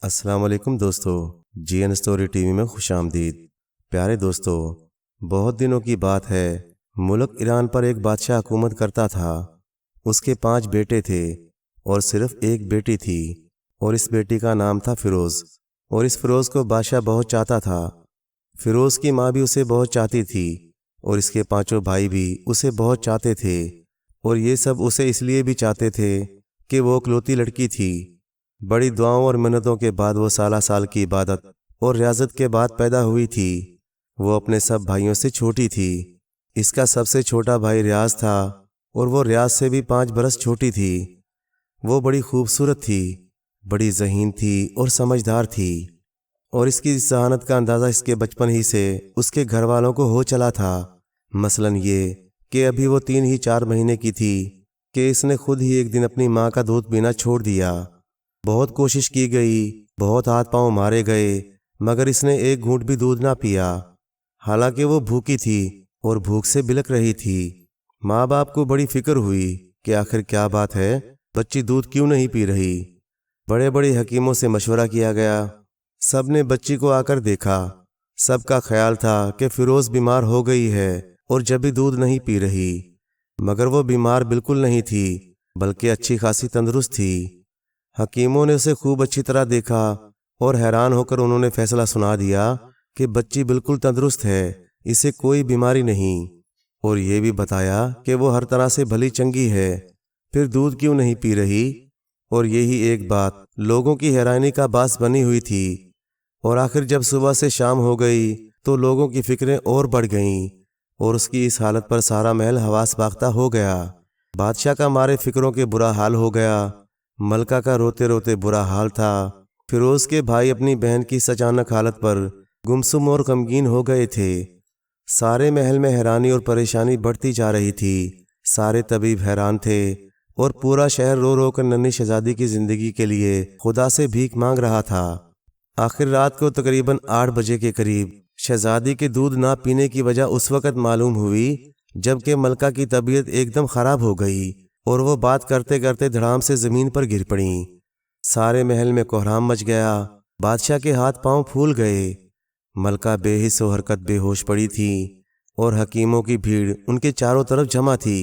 السلام علیکم دوستو، جی این اسٹوری ٹی وی میں خوش آمدید۔ پیارے دوستو، بہت دنوں کی بات ہے، ملک ایران پر ایک بادشاہ حکومت کرتا تھا۔ اس کے 5 بیٹے تھے اور صرف ایک بیٹی تھی، اور اس بیٹی کا نام تھا فیروز۔ اور اس فیروز کو بادشاہ بہت چاہتا تھا۔ فیروز کی ماں بھی اسے بہت چاہتی تھی، اور اس کے 5 بھائی بھی اسے بہت چاہتے تھے، اور یہ سب اسے اس لیے بھی چاہتے تھے کہ وہ اکلوتی لڑکی تھی۔ بڑی دعاؤں اور منتوں کے بعد وہ سالہ سال کی عبادت اور ریاضت کے بعد پیدا ہوئی تھی۔ وہ اپنے سب بھائیوں سے چھوٹی تھی۔ اس کا سب سے چھوٹا بھائی ریاض تھا، اور وہ ریاض سے بھی 5 برس چھوٹی تھی۔ وہ بڑی خوبصورت تھی، بڑی ذہین تھی اور سمجھدار تھی، اور اس کی ذہانت کا اندازہ اس کے بچپن ہی سے اس کے گھر والوں کو ہو چلا تھا۔ مثلاً یہ کہ ابھی وہ 3 ہی 4 مہینے کی تھی کہ اس نے خود ہی ایک دن اپنی ماں کا دودھ پینا چھوڑ دیا۔ بہت کوشش کی گئی، بہت ہاتھ پاؤں مارے گئے، مگر اس نے ایک گھونٹ بھی دودھ نہ پیا، حالانکہ وہ بھوکی تھی اور بھوک سے بلک رہی تھی۔ ماں باپ کو بڑی فکر ہوئی کہ آخر کیا بات ہے، بچی دودھ کیوں نہیں پی رہی۔ بڑے بڑے حکیموں سے مشورہ کیا گیا، سب نے بچی کو آ کر دیکھا۔ سب کا خیال تھا کہ فیروز بیمار ہو گئی ہے اور جبھی دودھ نہیں پی رہی، مگر وہ بیمار بالکل نہیں تھی، بلکہ اچھی خاصی تندرست تھی۔ حکیموں نے اسے خوب اچھی طرح دیکھا اور حیران ہو کر انہوں نے فیصلہ سنا دیا کہ بچی بالکل تندرست ہے، اسے کوئی بیماری نہیں، اور یہ بھی بتایا کہ وہ ہر طرح سے بھلی چنگی ہے، پھر دودھ کیوں نہیں پی رہی۔ اور یہی ایک بات لوگوں کی حیرانی کا باعث بنی ہوئی تھی۔ اور آخر جب صبح سے شام ہو گئی تو لوگوں کی فکریں اور بڑھ گئیں، اور اس کی اس حالت پر سارا محل حواس باختہ ہو گیا۔ بادشاہ کا مارے فکروں کے برا حال ہو گیا، ملکہ کا روتے روتے برا حال تھا، فیروز کے بھائی اپنی بہن کی اس اچانک حالت پر گمسم اور غمگین ہو گئے تھے۔ سارے محل میں حیرانی اور پریشانی بڑھتی جا رہی تھی۔ سارے طبیب حیران تھے، اور پورا شہر رو رو کر ننھی شہزادی کی زندگی کے لیے خدا سے بھیک مانگ رہا تھا۔ آخر رات کو تقریباً 8 بجے کے قریب شہزادی کے دودھ نہ پینے کی وجہ اس وقت معلوم ہوئی جب کہ ملکہ کی طبیعت ایک دم خراب ہو گئی، اور وہ بات کرتے کرتے دھڑام سے زمین پر گر پڑیں۔ سارے محل میں کوہرام مچ گیا، بادشاہ کے ہاتھ پاؤں پھول گئے۔ ملکہ بے حس و حرکت بے ہوش پڑی تھی، اور حکیموں کی بھیڑ ان کے چاروں طرف جمع تھی۔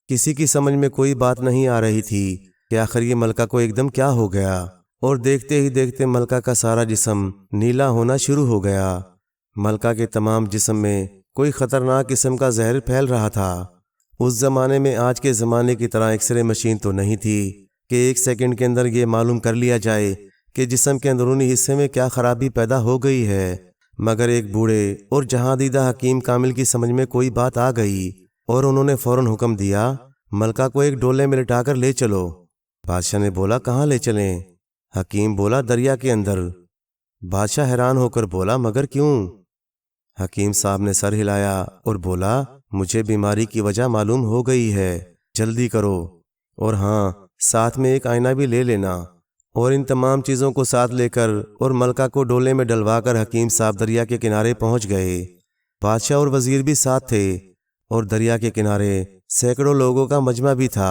کسی کی سمجھ میں کوئی بات نہیں آ رہی تھی کہ آخر یہ ملکہ کو ایک دم کیا ہو گیا، اور دیکھتے ہی دیکھتے ملکہ کا سارا جسم نیلا ہونا شروع ہو گیا۔ ملکہ کے تمام جسم میں کوئی خطرناک قسم کا زہر پھیل رہا تھا۔ اس زمانے میں آج کے زمانے کی طرح ایکس رے مشین تو نہیں تھی کہ 1 سیکنڈ کے اندر یہ معلوم کر لیا جائے کہ جسم کے اندرونی حصے میں کیا خرابی پیدا ہو گئی ہے، مگر ایک بوڑھے اور جہاں دیدہ حکیم کامل کی سمجھ میں کوئی بات آ گئی، اور انہوں نے فوراً حکم دیا، ملکہ کو ایک ڈولے میں لٹا کر لے چلو۔ بادشاہ نے بولا، کہاں لے چلیں؟ حکیم بولا، دریا کے اندر۔ بادشاہ حیران ہو کر بولا، مگر کیوں؟ حکیم صاحب نے سر ہلایا اور بولا، مجھے بیماری کی وجہ معلوم ہو گئی ہے، جلدی کرو، اور ہاں، ساتھ میں ایک آئینہ بھی لے لینا۔ اور ان تمام چیزوں کو ساتھ لے کر اور ملکہ کو ڈولے میں ڈلوا کر حکیم صاحب دریا کے کنارے پہنچ گئے۔ بادشاہ اور وزیر بھی ساتھ تھے، اور دریا کے کنارے سینکڑوں لوگوں کا مجمع بھی تھا۔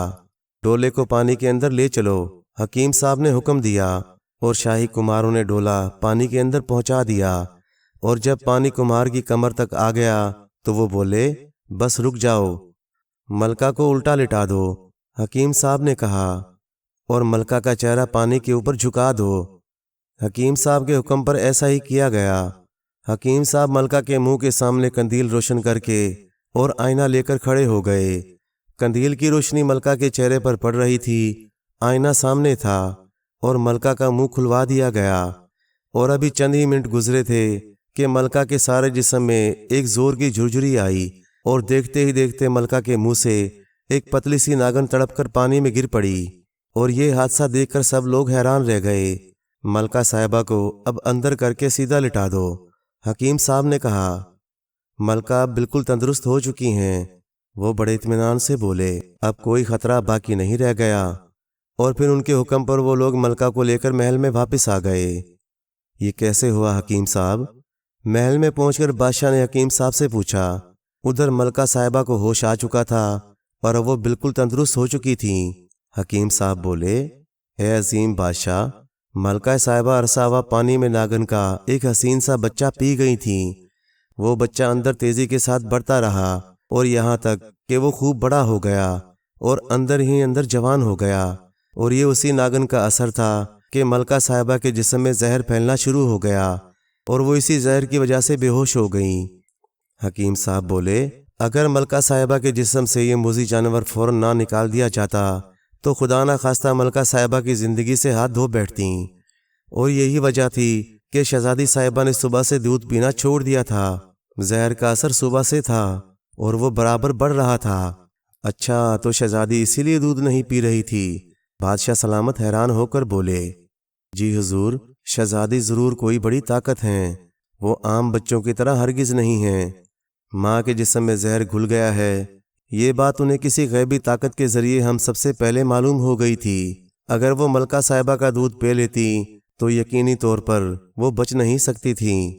ڈولے کو پانی کے اندر لے چلو، حکیم صاحب نے حکم دیا، اور شاہی کماروں نے ڈولا پانی کے اندر پہنچا دیا۔ اور جب پانی کمار کی کمر تک آ گیا تو وہ بولے، بس رک جاؤ، ملکہ کو الٹا لٹا دو۔ حکیم صاحب نے کہا، اور ملکہ کا چہرہ پانی کے اوپر جھکا دو۔ حکیم صاحب کے حکم پر ایسا ہی کیا گیا۔ حکیم صاحب ملکہ کے منہ کے سامنے قندیل روشن کر کے اور آئینہ لے کر کھڑے ہو گئے۔ قندیل کی روشنی ملکہ کے چہرے پر پڑ رہی تھی، آئینہ سامنے تھا، اور ملکہ کا منہ کھلوا دیا گیا۔ اور ابھی چند ہی منٹ گزرے تھے کہ ملکہ کے سارے جسم میں ایک زور کی جھرجھری آئی، اور دیکھتے ہی دیکھتے ملکہ کے منہ سے ایک پتلی سی ناگن تڑپ کر پانی میں گر پڑی۔ اور یہ حادثہ دیکھ کر سب لوگ حیران رہ گئے۔ ملکہ صاحبہ کو اب اندر کر کے سیدھا لٹا دو۔ حکیم صاحب نے کہا، ملکہ اب بالکل تندرست ہو چکی ہیں۔ وہ بڑے اطمینان سے بولے، اب کوئی خطرہ باقی نہیں رہ گیا۔ اور پھر ان کے حکم پر وہ لوگ ملکہ کو لے کر محل میں واپس آ گئے۔ یہ کیسے ہوا حکیم صاحب؟ محل میں پہنچ کر بادشاہ نے حکیم صاحب سے پوچھا۔ ادھر ملکہ صاحبہ کو ہوش آ چکا تھا، اور وہ بالکل تندرست ہو چکی تھیں۔ حکیم صاحب بولے، اے عظیم بادشاہ، ملکہ صاحبہ ارساوا پانی میں ناگن کا ایک حسین سا بچہ پی گئی تھیں۔ وہ بچہ اندر تیزی کے ساتھ بڑھتا رہا اور یہاں تک کہ وہ خوب بڑا ہو گیا اور اندر ہی اندر جوان ہو گیا، اور یہ اسی ناگن کا اثر تھا کہ ملکہ صاحبہ کے جسم میں زہر پھیلنا شروع ہو گیا اور وہ اسی زہر کی وجہ سے بے ہوش ہو گئیں۔ حکیم صاحب بولے، اگر ملکہ صاحبہ کے جسم سے یہ موذی جانور فوراً نہ نکال دیا جاتا تو خدا نہ خواستہ ملکہ صاحبہ کی زندگی سے ہاتھ دھو بیٹھتیں، اور یہی وجہ تھی کہ شہزادی صاحبہ نے صبح سے دودھ پینا چھوڑ دیا تھا۔ زہر کا اثر صبح سے تھا اور وہ برابر بڑھ رہا تھا۔ اچھا، تو شہزادی اسی لیے دودھ نہیں پی رہی تھی؟ بادشاہ سلامت حیران ہو کر بولے، جی حضور، شہزادی ضرور کوئی بڑی طاقت ہیں، وہ عام بچوں کی طرح ہرگز نہیں ہیں۔ ماں کے جسم میں زہر گھل گیا ہے، یہ بات انہیں کسی غیبی طاقت کے ذریعے ہم سب سے پہلے معلوم ہو گئی تھی۔ اگر وہ ملکہ صاحبہ کا دودھ پی لیتی تو یقینی طور پر وہ بچ نہیں سکتی تھیں۔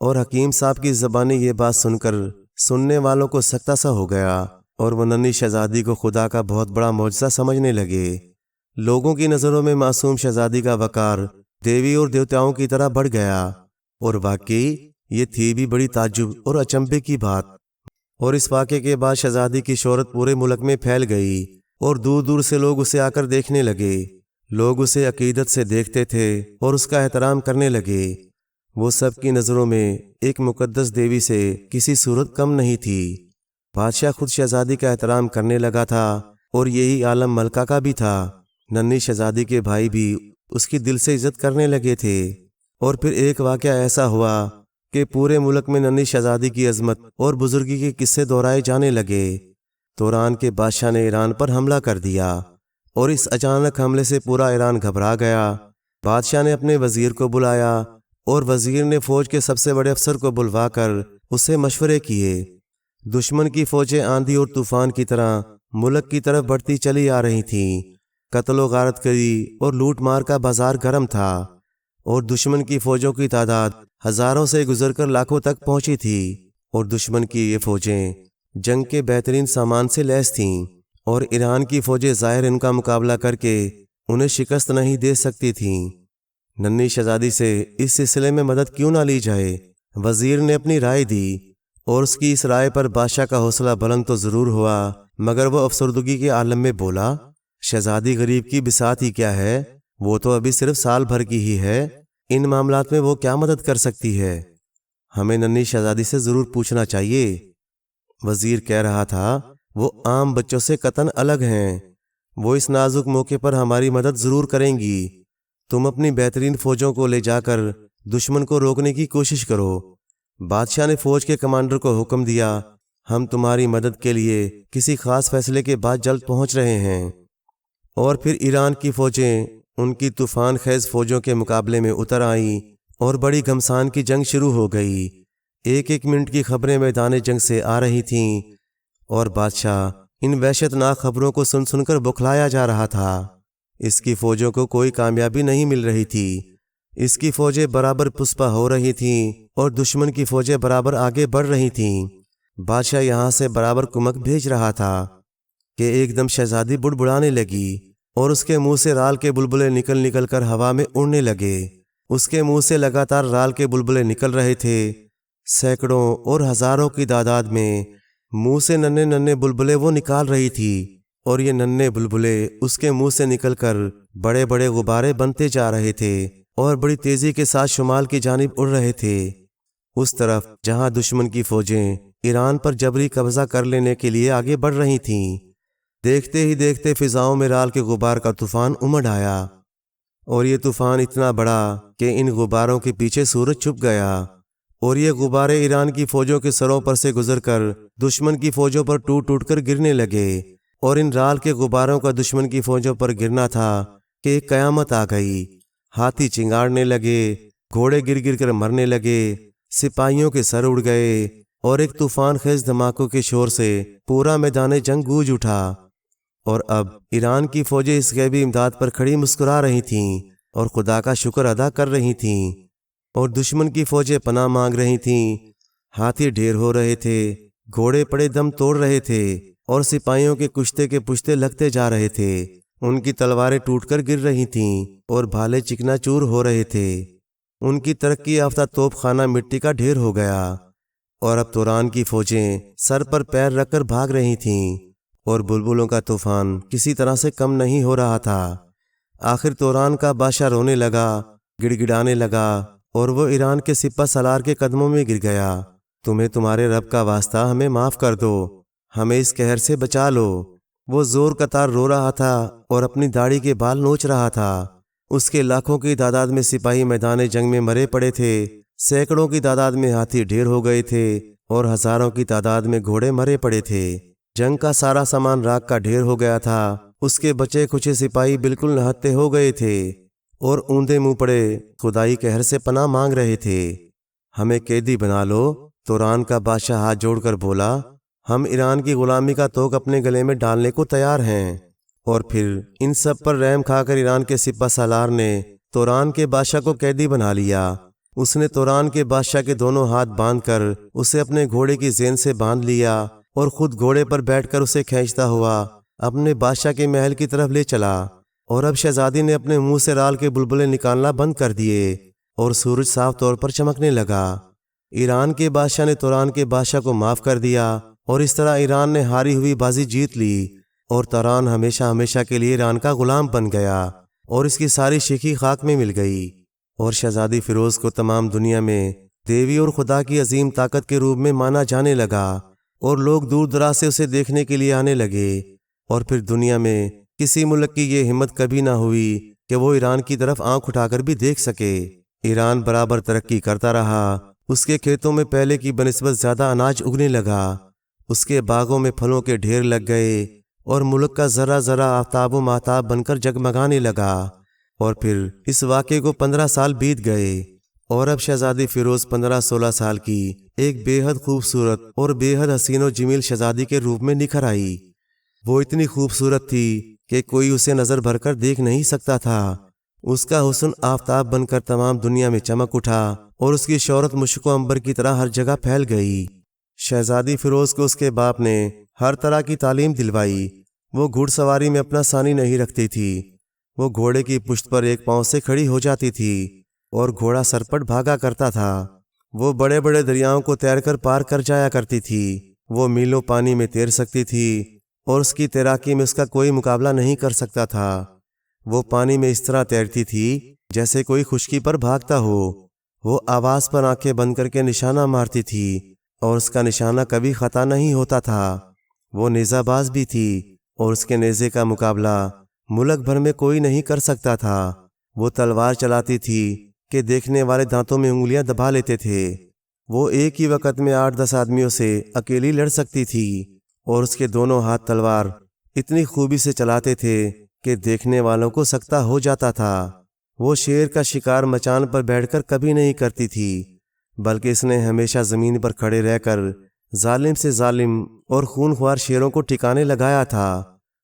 اور حکیم صاحب کی زبانی یہ بات سن کر سننے والوں کو سکتہ سا ہو گیا اور وہ ننھی شہزادی کو خدا کا بہت بڑا معجزہ سمجھنے لگے۔ لوگوں کی نظروں میں معصوم شہزادی کا وقار دیوی اور دیوتاؤں کی طرح بڑھ گیا، اور واقعی یہ تھی بھی بڑی تعجب اور اچنبھے کی بات۔ اور اس واقعے کے بعد شہزادی کی شہرت پورے ملک میں پھیل گئی اور دور دور سے لوگ اسے آ کر دیکھنے لگے۔ لوگ اسے عقیدت سے دیکھتے تھے اور اس کا احترام کرنے لگے۔ وہ سب کی نظروں میں ایک مقدس دیوی سے کسی صورت کم نہیں تھی۔ بادشاہ خود شہزادی کا احترام کرنے لگا تھا اور یہی عالم ملکہ کا بھی تھا۔ ننھی شہزادی کے بھائی بھی اس کی دل سے عزت کرنے لگے تھے۔ اور پھر ایک واقعہ ایسا ہوا کہ پورے ملک میں ننھی شہزادی کی عظمت اور بزرگی کے قصے دہرائے جانے لگے۔ توران کے بادشاہ نے ایران پر حملہ کر دیا اور اس اچانک حملے سے پورا ایران گھبرا گیا۔ بادشاہ نے اپنے وزیر کو بلایا اور وزیر نے فوج کے سب سے بڑے افسر کو بلوا کر اس سے مشورے کیے۔ دشمن کی فوجیں آندھی اور طوفان کی طرح ملک کی طرف بڑھتی چلی آ رہی تھیں۔ قتل و غارت گری اور لوٹ مار کا بازار گرم تھا، اور دشمن کی فوجوں کی تعداد ہزاروں سے گزر کر لاکھوں تک پہنچی تھی، اور دشمن کی یہ فوجیں جنگ کے بہترین سامان سے لیس تھیں، اور ایران کی فوجیں ظاہر ان کا مقابلہ کر کے انہیں شکست نہیں دے سکتی تھیں۔ ننھی شہزادی سے اس سلسلے میں مدد کیوں نہ لی جائے؟ وزیر نے اپنی رائے دی، اور اس کی اس رائے پر بادشاہ کا حوصلہ بلند تو ضرور ہوا، مگر وہ افسردگی کے عالم میں بولا، شہزادی غریب کی بساط ہی کیا ہے، وہ تو ابھی صرف سال بھر کی ہی ہے، ان معاملات میں وہ کیا مدد کر سکتی ہے؟ ہمیں ننھی شہزادی سے ضرور پوچھنا چاہیے۔ وزیر کہہ رہا تھا، وہ عام بچوں سے قطعاً الگ ہیں، وہ اس نازک موقع پر ہماری مدد ضرور کریں گی۔ تم اپنی بہترین فوجوں کو لے جا کر دشمن کو روکنے کی کوشش کرو۔ بادشاہ نے فوج کے کمانڈر کو حکم دیا، ہم تمہاری مدد کے لیے کسی خاص فیصلے کے بعد جلد پہنچ رہے ہیں۔ اور پھر ایران کی فوجیں ان کی طوفان خیز فوجوں کے مقابلے میں اتر آئیں اور بڑی گھمسان کی جنگ شروع ہو گئی۔ ایک ایک منٹ کی خبریں میدان جنگ سے آ رہی تھیں، اور بادشاہ ان وحشت ناک خبروں کو سن سن کر بوکھلایا جا رہا تھا۔ اس کی فوجوں کو کوئی کامیابی نہیں مل رہی تھی۔ اس کی فوجیں برابر پسپا ہو رہی تھیں اور دشمن کی فوجیں برابر آگے بڑھ رہی تھیں۔ بادشاہ یہاں سے برابر کمک بھیج رہا تھا کہ ایک دم شہزادی بڑبڑانے لگی اور اس کے منہ سے رال کے بلبلے نکل نکل کر ہوا میں اڑنے لگے۔ اس کے منہ سے لگاتار رال کے بلبلے نکل رہے تھے، سینکڑوں اور ہزاروں کی تعداد میں منہ سے ننھے ننھے بلبلے وہ نکال رہی تھی، اور یہ ننھے بلبلے اس کے منہ سے نکل کر بڑے بڑے غبارے بنتے جا رہے تھے اور بڑی تیزی کے ساتھ شمال کی جانب اڑ رہے تھے، اس طرف جہاں دشمن کی فوجیں ایران پر جبری قبضہ کر لینے کے لیے آگے بڑھ رہی تھیں۔ دیکھتے ہی دیکھتے فضاؤں میں رال کے غبار کا طوفان امڑ آیا، اور یہ طوفان اتنا بڑا کہ ان غباروں کے پیچھے سورج چھپ گیا، اور یہ غبارے ایران کی فوجوں کے سروں پر سے گزر کر دشمن کی فوجوں پر ٹوٹ ٹوٹ کر گرنے لگے، اور ان رال کے غباروں کا دشمن کی فوجوں پر گرنا تھا کہ ایک قیامت آ گئی۔ ہاتھی چنگاڑنے لگے، گھوڑے گر گر کر مرنے لگے، سپاہیوں کے سر اڑ گئے، اور ایک طوفان خیز دھماکوں کے شور سے پورا میدان جنگ گونج اٹھا۔ اور اب ایران کی فوجیں اس غیبی امداد پر کھڑی مسکرا رہی تھیں اور خدا کا شکر ادا کر رہی تھیں، اور دشمن کی فوجیں پناہ مانگ رہی تھیں۔ ہاتھی ڈھیر ہو رہے تھے، گھوڑے پڑے دم توڑ رہے تھے، اور سپاہیوں کے کشتے کے پشتے لگتے جا رہے تھے۔ ان کی تلواریں ٹوٹ کر گر رہی تھیں اور بھالے چکنا چور ہو رہے تھے۔ ان کی ترقی یافتہ توپ خانہ مٹی کا ڈھیر ہو گیا، اور اب توران کی فوجیں سر پر پیر رکھ کر بھاگ رہی تھیں، اور بلبلوں کا طوفان کسی طرح سے کم نہیں ہو رہا تھا۔ آخر توران کا بادشاہ رونے لگا، گڑ گڑانے لگا، اور وہ ایران کے سپہ سالار کے قدموں میں گر گیا۔ تمہیں تمہارے رب کا واسطہ ہمیں معاف کر دو، ہمیں اس قہر سے بچا لو۔ وہ زور قطار رو رہا تھا اور اپنی داڑھی کے بال نوچ رہا تھا۔ اس کے لاکھوں کی تعداد میں سپاہی میدان جنگ میں مرے پڑے تھے، سینکڑوں کی تعداد میں ہاتھی ڈھیر ہو گئے تھے، اور ہزاروں کی تعداد میں گھوڑے مرے پڑے تھے۔ جنگ کا سارا سامان راکھ کا ڈھیر ہو گیا تھا۔ اس کے بچے کچھ سپاہی بالکل نہتے ہو گئے تھے اور اوندے منہ پڑے خدائی قہر سے پناہ مانگ رہے تھے۔ ہمیں قیدی بنا لو۔ توران کا بادشاہ ہاتھ جوڑ کر بولا، ہم ایران کی غلامی کا طوق اپنے گلے میں ڈالنے کو تیار ہیں۔ اور پھر ان سب پر رحم کھا کر ایران کے سپہ سالار نے توران کے بادشاہ کو قیدی بنا لیا۔ اس نے توران کے بادشاہ کے دونوں ہاتھ باندھ کر اسے اپنے گھوڑے کی زین سے باندھ لیا، اور خود گھوڑے پر بیٹھ کر اسے کھینچتا ہوا اپنے بادشاہ کے محل کی طرف لے چلا۔ اور اب شہزادی نے اپنے منہ سے رال کے بلبلے نکالنا بند کر دیے، اور سورج صاف طور پر چمکنے لگا۔ ایران کے بادشاہ نے توران کے بادشاہ کو معاف کر دیا، اور اس طرح ایران نے ہاری ہوئی بازی جیت لی، اور توران ہمیشہ ہمیشہ کے لیے ایران کا غلام بن گیا، اور اس کی ساری شیخی خاک میں مل گئی۔ اور شہزادی فیروز کو تمام دنیا میں دیوی اور خدا کی عظیم طاقت کے روپ میں مانا جانے لگا، اور لوگ دور دراز سے اسے دیکھنے کے لیے آنے لگے۔ اور پھر دنیا میں کسی ملک کی یہ ہمت کبھی نہ ہوئی کہ وہ ایران کی طرف آنکھ اٹھا کر بھی دیکھ سکے۔ ایران برابر ترقی کرتا رہا، اس کے کھیتوں میں پہلے کی بنسبت زیادہ اناج اگنے لگا، اس کے باغوں میں پھلوں کے ڈھیر لگ گئے، اور ملک کا ذرہ ذرہ آفتاب و مہتاب بن کر جگمگانے لگا۔ اور پھر اس واقعے کو 15 سال بیت گئے، اور اب شہزادی فیروز 15-16 سال کی ایک بے حد خوبصورت اور بے حد حسین و جمیل شہزادی کے روپ میں نکھر آئی۔ وہ اتنی خوبصورت تھی کہ کوئی اسے نظر بھر کر دیکھ نہیں سکتا تھا۔ اس کا حسن آفتاب بن کر تمام دنیا میں چمک اٹھا، اور اس کی شہرت مشک و عنبر کی طرح ہر جگہ پھیل گئی۔ شہزادی فیروز کو اس کے باپ نے ہر طرح کی تعلیم دلوائی۔ وہ گھڑ سواری میں اپنا ثانی نہیں رکھتی تھی۔ وہ گھوڑے کی پشت پر ایک پاؤں سے کھڑی ہو جاتی تھی، اور گھوڑا سرپٹ بھاگا کرتا تھا۔ وہ بڑے بڑے دریاؤں کو تیر کر پار کر جایا کرتی تھی۔ وہ میلوں پانی میں تیر سکتی تھی، اور اس کی تیراکی میں اس کا کوئی مقابلہ نہیں کر سکتا تھا۔ وہ پانی میں اس طرح تیرتی تھی جیسے کوئی خشکی پر بھاگتا ہو۔ وہ آواز پر آنکھیں بند کر کے نشانہ مارتی تھی، اور اس کا نشانہ کبھی خطا نہیں ہوتا تھا۔ وہ نیزہ باز بھی تھی، اور اس کے نیزے کا مقابلہ ملک بھر میں کوئی نہیں کر سکتا تھا۔ وہ تلوار چلاتی تھی کہ دیکھنے والے دانتوں میں انگلیاں دبا لیتے تھے۔ وہ ایک ہی وقت میں 8-10 آدمیوں سے اکیلی لڑ سکتی تھی، اور اس کے دونوں ہاتھ تلوار اتنی خوبی سے چلاتے تھے کہ دیکھنے والوں کو سکتہ ہو جاتا تھا۔ وہ شیر کا شکار مچان پر بیٹھ کر کبھی نہیں کرتی تھی، بلکہ اس نے ہمیشہ زمین پر کھڑے رہ کر ظالم سے ظالم اور خون خوار شیروں کو ٹھکانے لگایا تھا۔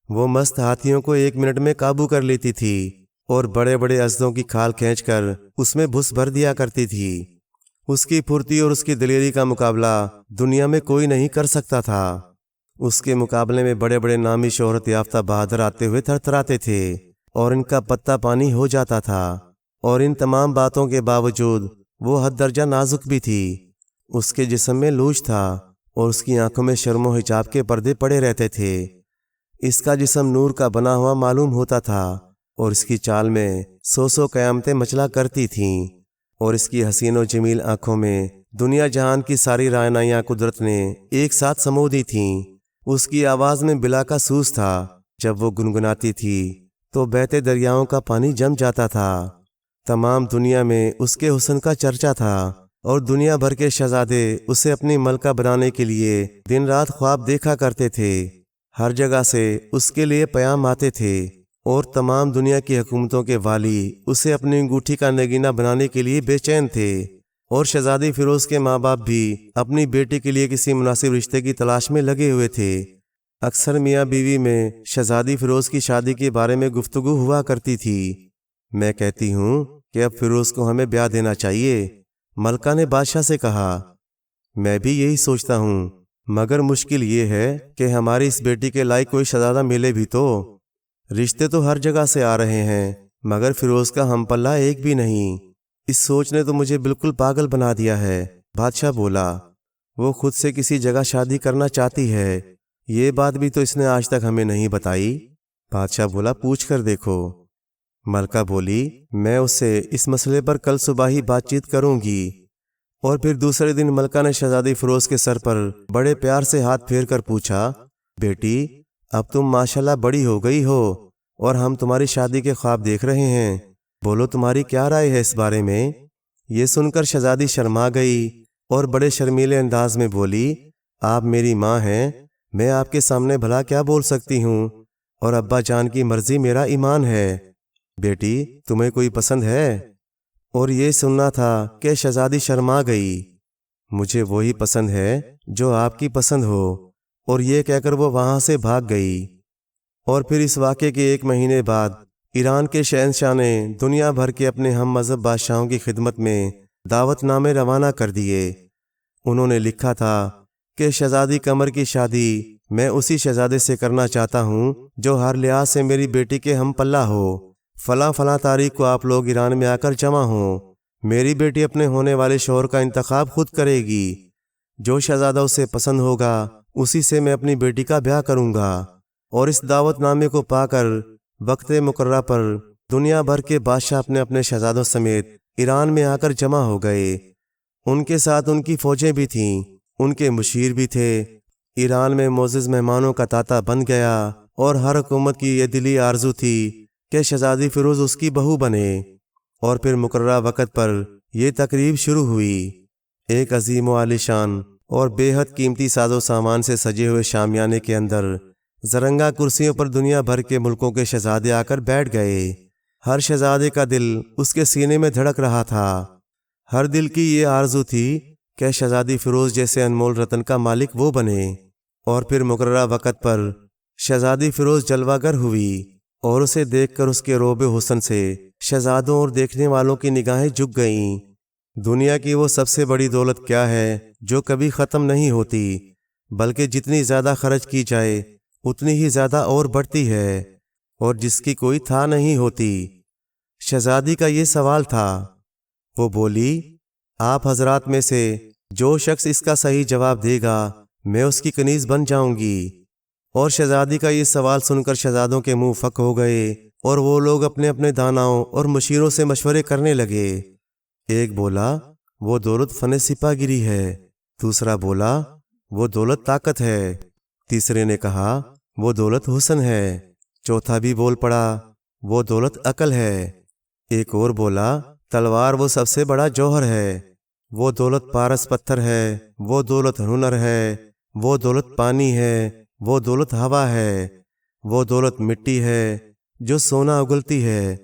وہ مست ہاتھیوں کو 1 منٹ میں قابو کر لیتی تھی، اور بڑے بڑے اسدوں کی کھال کھینچ کر اس میں بھس بھر دیا کرتی تھی۔ اس کی پھرتی اور اس کی دلیری کا مقابلہ دنیا میں کوئی نہیں کر سکتا تھا۔ اس کے مقابلے میں بڑے بڑے نامی شہرت یافتہ بہادر آتے ہوئے تھر تھراتے تھے، اور ان کا پتہ پانی ہو جاتا تھا۔ اور ان تمام باتوں کے باوجود وہ حد درجہ نازک بھی تھی۔ اس کے جسم میں لوچ تھا، اور اس کی آنکھوں میں شرم و حجاب کے پردے پڑے رہتے تھے۔ اس کا جسم نور کا بنا ہوا معلوم ہوتا تھا، اور اس کی چال میں 100 قیامتیں مچلا کرتی تھیں، اور اس کی حسین و جمیل آنکھوں میں دنیا جہان کی ساری رعنائیاں قدرت نے ایک ساتھ سمو دی تھیں۔ اس کی آواز میں بلا کا سوز تھا۔ جب وہ گنگناتی تھی تو بہتے دریاؤں کا پانی جم جاتا تھا۔ تمام دنیا میں اس کے حسن کا چرچا تھا، اور دنیا بھر کے شہزادے اسے اپنی ملکہ بنانے کے لیے دن رات خواب دیکھا کرتے تھے۔ ہر جگہ سے اس کے لیے پیام آتے تھے، اور تمام دنیا کی حکومتوں کے والی اسے اپنی انگوٹھی کا نگینہ بنانے کے لیے بے چین تھے۔ اور شہزادی فیروز کے ماں باپ بھی اپنی بیٹی کے لیے کسی مناسب رشتے کی تلاش میں لگے ہوئے تھے۔ اکثر میاں بیوی میں شہزادی فیروز کی شادی کے بارے میں گفتگو ہوا کرتی تھی۔ میں کہتی ہوں کہ اب فیروز کو ہمیں بیاہ دینا چاہیے، ملکہ نے بادشاہ سے کہا۔ میں بھی یہی سوچتا ہوں، مگر مشکل یہ ہے کہ ہماری اس بیٹی کے لائق کوئی شہزادہ ملے بھی تو۔ رشتے تو ہر جگہ سے آ رہے ہیں مگر فیروز کا ہم پلہ ایک بھی نہیں۔ اس سوچ نے تو مجھے بالکل پاگل بنا دیا ہے۔ بادشاہ بولا، وہ خود سے کسی جگہ شادی کرنا چاہتی ہے، یہ بات بھی تو اس نے آج تک ہمیں نہیں بتائی۔ بادشاہ بولا، پوچھ کر دیکھو۔ ملکہ بولی، میں اس سے اس مسئلے پر کل صبح ہی بات چیت کروں گی۔ اور پھر دوسرے دن ملکہ نے شہزادی فیروز کے سر پر بڑے پیار سے ہاتھ پھیر کر پوچھا، بیٹی اب تم ماشاءاللہ بڑی ہو گئی ہو اور ہم تمہاری شادی کے خواب دیکھ رہے ہیں، بولو تمہاری کیا رائے ہے اس بارے میں؟ یہ سن کر شہزادی شرما گئی اور بڑے شرمیلے انداز میں بولی، آپ میری ماں ہیں، میں آپ کے سامنے بھلا کیا بول سکتی ہوں، اور ابا جان کی مرضی میرا ایمان ہے۔ بیٹی تمہیں کوئی پسند ہے؟ اور یہ سننا تھا کہ شہزادی شرما گئی۔ مجھے وہی پسند ہے جو آپ کی پسند ہو، اور یہ کہہ کر وہ وہاں سے بھاگ گئی۔ اور پھر اس واقعے کے 1 مہینے بعد ایران کے شہنشاہ نے دنیا بھر کے اپنے ہم مذہب بادشاہوں کی خدمت میں دعوت نامے روانہ کر دیے۔ انہوں نے لکھا تھا کہ شہزادی قمر کی شادی میں اسی شہزادے سے کرنا چاہتا ہوں جو ہر لحاظ سے میری بیٹی کے ہم پلہ ہو۔ فلاں فلاں تاریخ کو آپ لوگ ایران میں آ کر جمع ہوں۔ میری بیٹی اپنے ہونے والے شوہر کا انتخاب خود کرے گی، جو شہزادہ اسے پسند ہوگا اسی سے میں اپنی بیٹی کا بیاہ کروں گا۔ اور اس دعوت نامے کو پا کر وقت مقررہ پر دنیا بھر کے بادشاہ اپنے اپنے شہزادوں سمیت ایران میں آ کر جمع ہو گئے۔ ان کے ساتھ ان کی فوجیں بھی تھیں، ان کے مشیر بھی تھے۔ ایران میں معزز مہمانوں کا تانتا بن گیا، اور ہر حکومت کی یہ دلی آرزو تھی کہ شہزادی فیروز اس کی بہو بنے۔ اور پھر مقررہ وقت پر یہ تقریب شروع ہوئی۔ ایک عظیم و عالیشان اور بے حد قیمتی ساز و سامان سے سجے ہوئے شامیانے کے اندر زرنگا کرسیوں پر دنیا بھر کے ملکوں کے شہزادے آ کر بیٹھ گئے۔ ہر شہزادے کا دل اس کے سینے میں دھڑک رہا تھا۔ ہر دل کی یہ آرزو تھی کہ شہزادی فیروز جیسے انمول رتن کا مالک وہ بنے۔ اور پھر مقررہ وقت پر شہزادی فیروز جلوہ گر ہوئی، اور اسے دیکھ کر اس کے روب حسن سے شہزادوں اور دیکھنے والوں کی نگاہیں جھک گئیں۔ دنیا کی وہ سب سے بڑی دولت کیا ہے جو کبھی ختم نہیں ہوتی، بلکہ جتنی زیادہ خرچ کی جائے اتنی ہی زیادہ اور بڑھتی ہے، اور جس کی کوئی تھا نہیں ہوتی؟ شہزادی کا یہ سوال تھا۔ وہ بولی، آپ حضرات میں سے جو شخص اس کا صحیح جواب دے گا میں اس کی کنیز بن جاؤں گی۔ اور شہزادی کا یہ سوال سن کر شہزادوں کے منہ فک ہو گئے، اور وہ لوگ اپنے اپنے داناؤں اور مشیروں سے مشورے کرنے لگے۔ ایک بولا، وہ دولت فن سپاہ گیری ہے۔ دوسرا بولا، وہ دولت طاقت ہے۔ تیسرے نے کہا، وہ دولت حسن ہے۔ چوتھا بھی بول پڑا، وہ دولت عقل ہے۔ ایک اور بولا، تلوار وہ سب سے بڑا جوہر ہے۔ وہ دولت پارس پتھر ہے، وہ دولت ہنر ہے، وہ دولت پانی ہے، وہ دولت ہوا ہے، وہ دولت مٹی ہے جو سونا اگلتی ہے،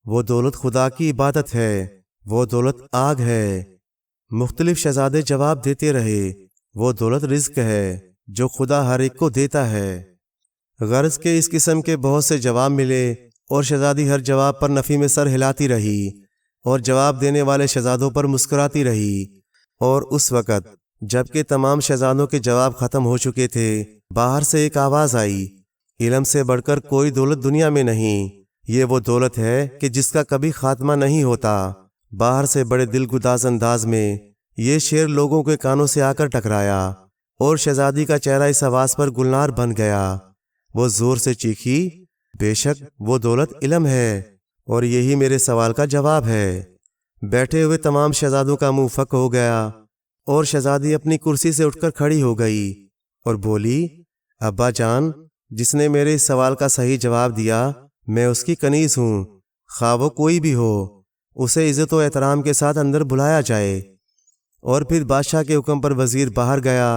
وہ دولت خدا کی عبادت ہے، وہ دولت آگ ہے۔ مختلف شہزادے جواب دیتے رہے، وہ دولت رزق ہے جو خدا ہر ایک کو دیتا ہے۔ غرض کے اس قسم کے بہت سے جواب ملے، اور شہزادی ہر جواب پر نفی میں سر ہلاتی رہی، اور جواب دینے والے شہزادوں پر مسکراتی رہی۔ اور اس وقت جب کہ تمام شہزادوں کے جواب ختم ہو چکے تھے، باہر سے ایک آواز آئی، علم سے بڑھ کر کوئی دولت دنیا میں نہیں، یہ وہ دولت ہے کہ جس کا کبھی خاتمہ نہیں ہوتا۔ باہر سے بڑے دل گداز انداز میں یہ شعر لوگوں کے کانوں سے آ کر ٹکرایا، اور شہزادی کا چہرہ اس آواز پر گلنار بن گیا۔ وہ زور سے چیخی، بے شک وہ دولت علم ہے، اور یہی میرے سوال کا جواب ہے۔ بیٹھے ہوئے تمام شہزادوں کا منہ فک ہو گیا، اور شہزادی اپنی کرسی سے اٹھ کر کھڑی ہو گئی اور بولی، ابا جان، جس نے میرے اس سوال کا صحیح جواب دیا میں اس کی کنیز ہوں، خواہ وہ کوئی بھی ہو، اسے عزت و احترام کے ساتھ اندر بلایا جائے۔ اور پھر بادشاہ کے حکم پر وزیر باہر گیا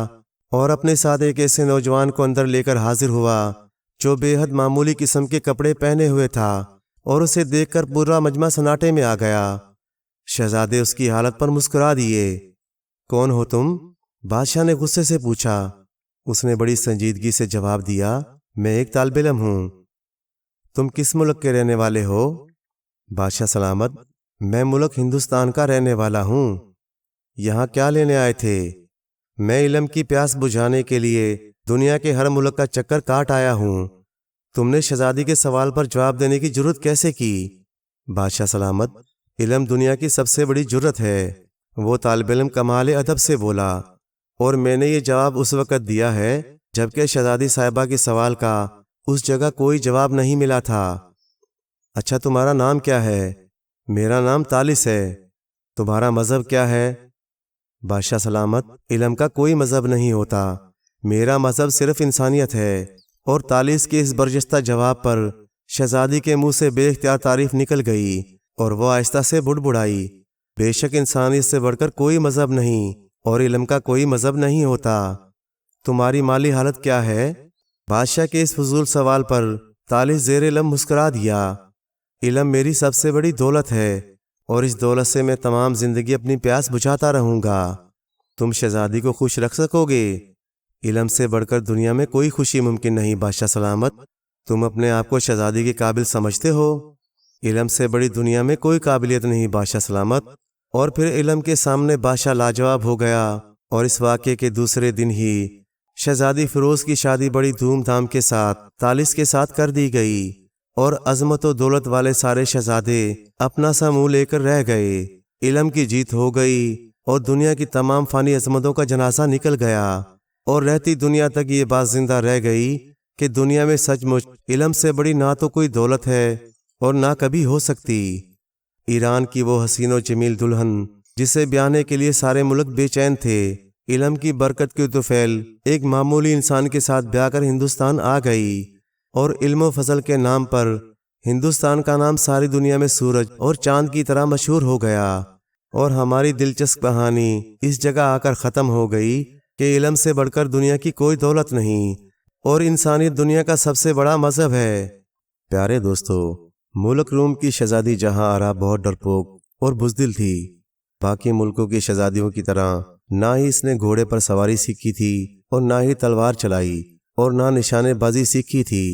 اور اپنے ساتھ ایک ایسے نوجوان کو اندر لے کر حاضر ہوا جو بے حد معمولی قسم کے کپڑے پہنے ہوئے تھا، اور اسے دیکھ کر پورا مجمع سناٹے میں آ گیا۔ شہزادے اس کی حالت پر مسکرا دیے۔ کون ہو تم؟ بادشاہ نے غصے سے پوچھا۔ اس نے بڑی سنجیدگی سے جواب دیا، میں ایک طالب علم ہوں۔ تم کس ملک کے رہنے والے ہو؟ بادشاہ سلامت، میں ملک ہندوستان کا رہنے والا ہوں۔ یہاں کیا لینے آئے تھے؟ میں علم کی پیاس بجھانے کے لیے دنیا کے ہر ملک کا چکر کاٹ آیا ہوں۔ تم نے شہزادی کے سوال پر جواب دینے کی جرت کیسے کی؟ بادشاہ سلامت، علم دنیا کی سب سے بڑی جرت ہے۔ وہ طالب علم کمال ادب سے بولا، اور میں نے یہ جواب اس وقت دیا ہے جبکہ شہزادی صاحبہ کے سوال کا اس جگہ کوئی جواب نہیں ملا تھا۔ اچھا، تمہارا نام کیا ہے؟ میرا نام طالس ہے۔ تمہارا مذہب کیا ہے؟ بادشاہ سلامت، علم کا کوئی مذہب نہیں ہوتا، میرا مذہب صرف انسانیت ہے۔ اور طالس کے اس برجستہ جواب پر شہزادی کے منہ سے بے اختیار تعریف نکل گئی اور وہ آہستہ سے بڑبڑائی، بے شک انسانیت سے بڑھ کر کوئی مذہب نہیں اور علم کا کوئی مذہب نہیں ہوتا۔ تمہاری مالی حالت کیا ہے؟ بادشاہ کے اس فضول سوال پر طالس زیر لب مسکرا دیا۔ علم میری سب سے بڑی دولت ہے اور اس دولت سے میں تمام زندگی اپنی پیاس بجھاتا رہوں گا۔ تم شہزادی کو خوش رکھ سکو گے؟ علم سے بڑھ کر دنیا میں کوئی خوشی ممکن نہیں بادشاہ سلامت۔ تم اپنے آپ کو شہزادی کے قابل سمجھتے ہو؟ علم سے بڑی دنیا میں کوئی قابلیت نہیں بادشاہ سلامت۔ اور پھر علم کے سامنے بادشاہ لاجواب ہو گیا، اور اس واقعے کے دوسرے دن ہی شہزادی فیروز کی شادی بڑی دھوم دھام کے ساتھ طالس کے ساتھ کر دی گئی، اور عظمت و دولت والے سارے شہزادے اپنا سا منہ لے کر رہ گئے۔ علم کی جیت ہو گئی اور دنیا کی تمام فانی عظمتوں کا جنازہ نکل گیا، اور رہتی دنیا تک یہ بات زندہ رہ گئی کہ دنیا میں سچ مچ علم سے بڑی نہ تو کوئی دولت ہے اور نہ کبھی ہو سکتی۔ ایران کی وہ حسین و جمیل دلہن جسے بیانے کے لیے سارے ملک بے چین تھے، علم کی برکت کے طفیل ایک معمولی انسان کے ساتھ بیاہ کر ہندوستان آ گئی، اور علم و فضل کے نام پر ہندوستان کا نام ساری دنیا میں سورج اور چاند کی طرح مشہور ہو گیا۔ اور ہماری دلچسپ کہانی اس جگہ آ کر ختم ہو گئی کہ علم سے بڑھ کر دنیا کی کوئی دولت نہیں، اور انسانیت دنیا کا سب سے بڑا مذہب ہے۔ پیارے دوستو، ملک روم کی شہزادی جہاں آرا بہت ڈرپوک اور بزدل تھی۔ باقی ملکوں کی شہزادیوں کی طرح نہ ہی اس نے گھوڑے پر سواری سیکھی تھی اور نہ ہی تلوار چلائی اور نہ نشانے بازی سیکھی تھی۔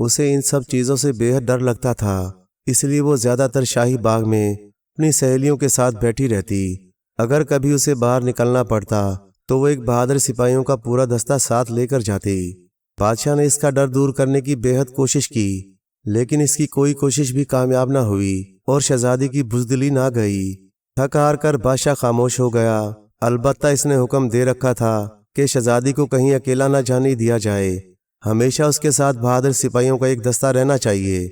اسے ان سب چیزوں سے بے حد ڈر لگتا تھا، اس لیے وہ زیادہ تر شاہی باغ میں اپنی سہیلیوں کے ساتھ بیٹھی رہتی۔ اگر کبھی اسے باہر نکلنا پڑتا تو وہ ایک بہادر سپاہیوں کا پورا دستہ ساتھ لے کر جاتی۔ بادشاہ نے اس کا ڈر دور کرنے کی بے حد کوشش کی، لیکن اس کی کوئی کوشش بھی کامیاب نہ ہوئی اور شہزادی کی بزدلی نہ گئی۔ تھک ہار کر بادشاہ خاموش ہو گیا۔ البتہ اس نے حکم دے رکھا تھا کہ شہزادی کو کہیں اکیلا نہ جانے دیا جائے، ہمیشہ اس کے ساتھ بہادر سپاہیوں کا ایک دستہ رہنا چاہیے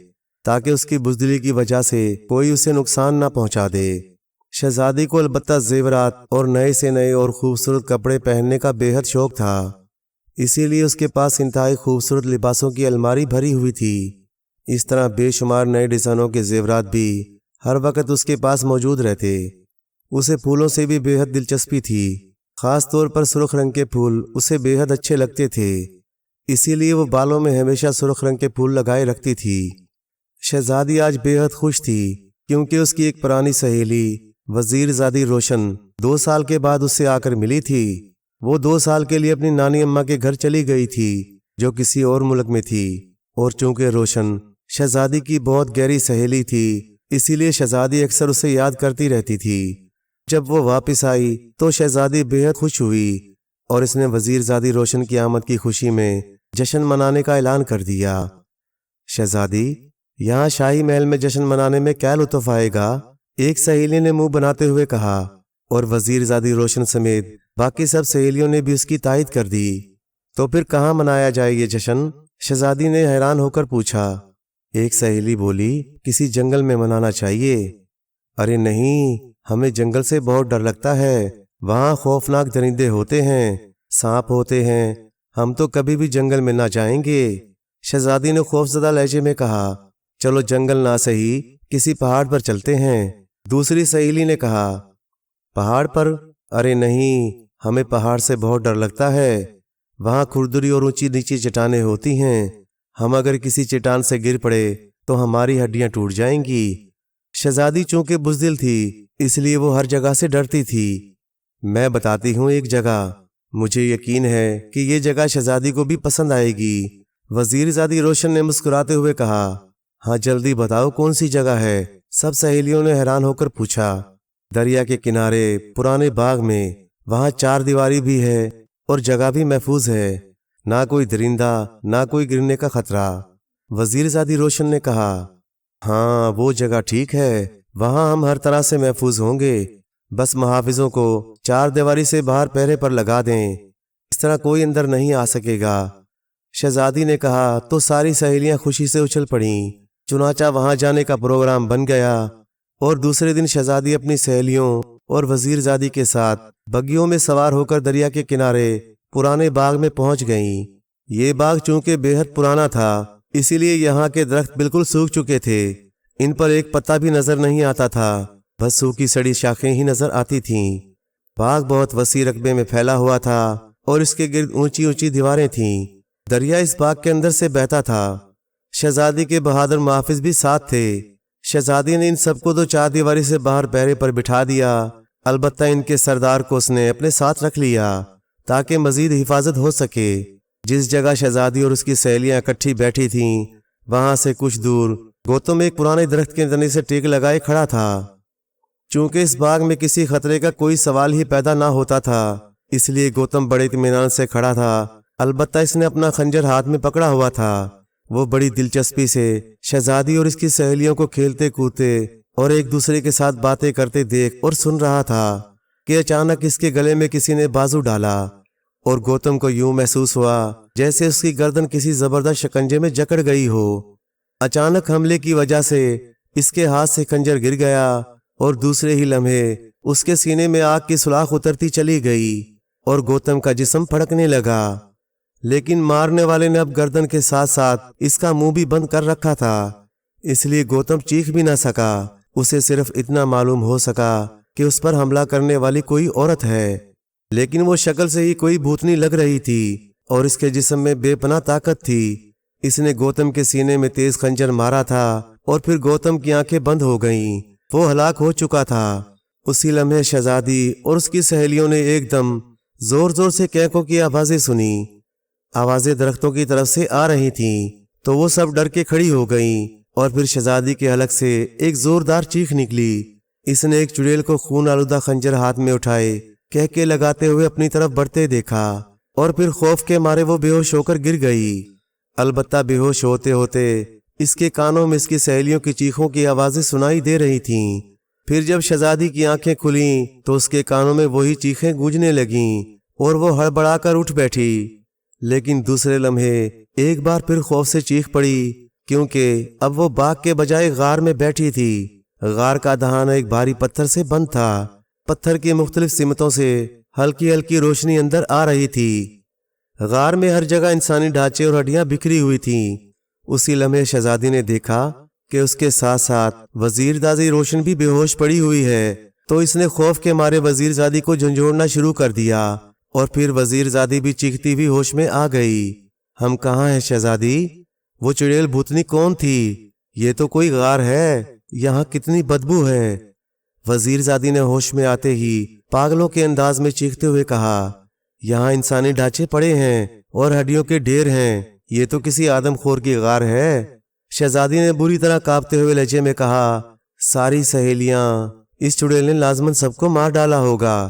تاکہ اس کی بزدلی کی وجہ سے کوئی اسے نقصان نہ پہنچا دے۔ شہزادی کو البتہ زیورات اور نئے سے نئے اور خوبصورت کپڑے پہننے کا بے حد شوق تھا، اسی لیے اس کے پاس انتہائی خوبصورت لباسوں کی الماری بھری ہوئی تھی۔ اس طرح بے شمار نئے ڈیزائنوں کے زیورات بھی ہر وقت اس کے پاس موجود رہتے۔ اسے پھولوں سے بھی بے حد دلچسپی تھی، خاص طور پر سرخ رنگ کے پھول اسے بے حد اچھے لگتے تھے، اسی لیے وہ بالوں میں ہمیشہ سرخ رنگ کے پھول لگائے رکھتی تھی۔ شہزادی آج بے حد خوش تھی کیونکہ اس کی ایک پرانی سہیلی وزیر زادی روشن 2 سال کے بعد اس سے آ کر ملی تھی۔ وہ 2 سال کے لیے اپنی نانی اماں کے گھر چلی گئی تھی جو کسی اور ملک میں تھی، اور چونکہ روشن شہزادی کی بہت گہری سہیلی تھی اسی لیے شہزادی اکثر اسے یاد کرتی رہتی تھی۔ جب وہ واپس آئی تو شہزادی بے حد خوش ہوئی اور اس نے وزیر زادی روشن کی آمد کی خوشی میں جشن منانے کا اعلان کر دیا۔ شہزادی، یہاں شاہی محل میں جشن منانے میں کیا لطف آئے گا؟ ایک سہیلی نے منہ بناتے ہوئے کہا، اور وزیر زادی روشن سمیت باقی سب سہیلیوں نے بھی اس کی تائید کر دی۔ تو پھر کہاں منایا جائے یہ جشن؟ شہزادی نے حیران ہو کر پوچھا۔ ایک سہیلی بولی، کسی جنگل میں منانا چاہیے۔ ارے نہیں، ہمیں جنگل سے بہت ڈر لگتا ہے، وہاں خوفناک درندے ہوتے ہیں، سانپ ہوتے ہیں، ہم تو کبھی بھی جنگل میں نہ جائیں گے۔ شہزادی نے خوفزدہ لہجے میں کہا، چلو جنگل نہ سہی، کسی پہاڑ پر چلتے ہیں۔ دوسری سہیلی نے کہا، پہاڑ پر؟ ارے نہیں، ہمیں پہاڑ سے بہت ڈر لگتا ہے، وہاں کھردری اور اونچی نیچی چٹانیں ہوتی ہیں، ہم اگر کسی چٹان سے گر پڑے تو ہماری ہڈیاں ٹوٹ جائیں گی۔ شہزادی چونکہ بزدل تھی اس لیے وہ ہر جگہ سے ڈرتی تھی۔ میں بتاتی ہوں ایک جگہ، مجھے یقین ہے کہ یہ جگہ شہزادی کو بھی پسند آئے گی۔ وزیر زادی روشن نے مسکراتے ہوئے کہا، ہاں جلدی بتاؤ کون سی جگہ ہے؟ سب سہیلیوں نے حیران ہو کر پوچھا۔ دریا کے کنارے پرانے باغ میں، وہاں 4 دیواری بھی ہے اور جگہ بھی محفوظ ہے، نہ کوئی درندہ نہ کوئی گرنے کا خطرہ۔ وزیر زادی روشن نے کہا، ہاں وہ جگہ ٹھیک ہے، وہاں ہم ہر طرح سے محفوظ ہوں گے، بس محافظوں کو چار دیواری سے باہر پہرے پر لگا دیں، اس طرح کوئی اندر نہیں آ سکے گا۔ شہزادی نے کہا تو ساری سہیلیاں خوشی سے اچھل پڑیں، چنانچہ وہاں جانے کا پروگرام بن گیا، اور دوسرے دن شہزادی اپنی سہیلیوں اور وزیر زادی کے ساتھ بگیوں میں سوار ہو کر دریا کے کنارے پرانے باغ میں پہنچ گئیں۔ یہ باغ چونکہ بے حد پرانا تھا، اسی لیے یہاں کے درخت بالکل سوکھ چکے تھے، ان پر ایک پتا بھی نظر نہیں آتا تھا، بس سوکھی سڑی شاخیں ہی نظر آتی تھیں۔ باغ بہت وسیع رقبے میں پھیلا ہوا تھا اور اس کے گرد اونچی اونچی دیواریں تھیں۔ دریا اس باغ کے اندر سے بہتا تھا۔ شہزادی کے بہادر محافظ بھی ساتھ تھے۔ شہزادی نے ان سب کو تو چار دیواری سے باہر پہرے پر بٹھا دیا، البتہ ان کے سردار کو اس نے اپنے ساتھ رکھ لیا تاکہ مزید حفاظت ہو سکے۔ جس جگہ شہزادی اور اس کی سہیلیاں اکٹھی بیٹھی تھیں، وہاں سے کچھ دور گوتم ایک پرانے درخت کے تنے سے ٹیک لگائے کھڑا تھا۔ چونکہ اس باغ میں کسی خطرے کا کوئی سوال ہی پیدا نہ ہوتا تھا، اس لیے گوتم بڑے اطمینان سے کھڑا تھا، البتہ اس نے اپنا خنجر ہاتھ میں پکڑا ہوا تھا۔ وہ بڑی دلچسپی سے شہزادی اور اس کی سہیلیوں کو کھیلتے کودتے اور ایک دوسرے کے ساتھ باتیں کرتے دیکھ اور سن رہا تھا کہ اچانک اس کے گلے میں کسی نے بازو ڈالا، اور گوتم کو یوں محسوس ہوا جیسے اس کی گردن کسی زبردست شکنجے میں جکڑ گئی ہو۔ اچانک حملے کی وجہ سے اس کے ہاتھ سے خنجر گر گیا، اور دوسرے ہی لمحے اس کے سینے میں آگ کی سوراخ اترتی چلی گئی اور گوتم کا جسم پھڑکنے لگا۔ لیکن مارنے والے نے اب گردن کے ساتھ ساتھ اس کا منہ بھی بند کر رکھا تھا، اس لیے گوتم چیخ بھی نہ سکا۔ اسے صرف اتنا معلوم ہو سکا کہ اس پر حملہ کرنے والی کوئی عورت ہے، لیکن وہ شکل سے ہی کوئی بھوتنی لگ رہی تھی اور اس کے جسم میں بے پناہ طاقت تھی۔ اس نے گوتم کے سینے میں تیز خنجر مارا تھا اور پھر گوتم کی آنکھیں بند ہو گئیں، وہ ہلاک ہو چکا تھا۔ اسی لمحے شہزادی اور اس کی سہیلیوں نے ایک دم زور زور سے کینکوں کی آوازیں سنی۔ آوازیں درختوں کی طرف سے آ رہی تھیں، تو وہ سب ڈر کے کھڑی ہو گئیں، اور پھر شہزادی کے حلق سے ایک زوردار چیخ نکلی۔ اس نے ایک چڑیل کو خون آلودہ خنجر ہاتھ میں اٹھائے کہکے لگاتے ہوئے اپنی طرف بڑھتے دیکھا، اور پھر خوف کے مارے وہ بے ہوش ہو کر گر گئی۔ البتہ بے ہوش ہوتے ہوتے اس کے کانوں میں اس کی سہیلیوں کی چیخوں کی آوازیں سنائی دے رہی تھیں۔ پھر جب شہزادی کی آنکھیں کھلیں تو اس کے کانوں میں وہی چیخیں گونجنے لگیں اور وہ ہڑبڑا کر اٹھ بیٹھی۔ لیکن دوسرے لمحے ایک بار پھر خوف سے چیخ پڑی، کیونکہ اب وہ باغ کے بجائے غار میں بیٹھی تھی۔ غار کا دہانہ ایک بھاری پتھر سے بند تھا۔ پتھر کی مختلف سمتوں سے ہلکی ہلکی روشنی اندر آ رہی تھی۔ غار میں ہر جگہ انسانی ڈھانچے اور ہڈیاں بکھری ہوئی تھیں۔ اسی لمحے شہزادی نے دیکھا کہ اس کے ساتھ ساتھ وزیر زادی روشن بھی بے ہوش پڑی ہوئی ہے، تو اس نے خوف کے مارے وزیر زادی کو جھنجھوڑنا شروع کر دیا، اور پھر وزیر زادی بھی چیختی ہوئی ہوش میں آ گئی۔ ہم کہاں ہیں شہزادی؟ وہ چڑیل بھوتنی کون تھی؟ یہ تو کوئی غار ہے، یہاں کتنی بدبو ہے۔ وزیر زادی نے ہوش میں آتے ہی پاگلوں کے انداز میں چیختے ہوئے کہا، یہاں انسانی ڈھانچے پڑے ہیں اور ہڈیوں کے ڈھیر ہیں، یہ تو کسی آدم خور کی غار ہے۔ شہزادی نے بری طرح کانپتے ہوئے لہجے میں کہا، ساری سہیلیاں، اس چڑیل نے لازماً سب کو مار ڈالا ہوگا۔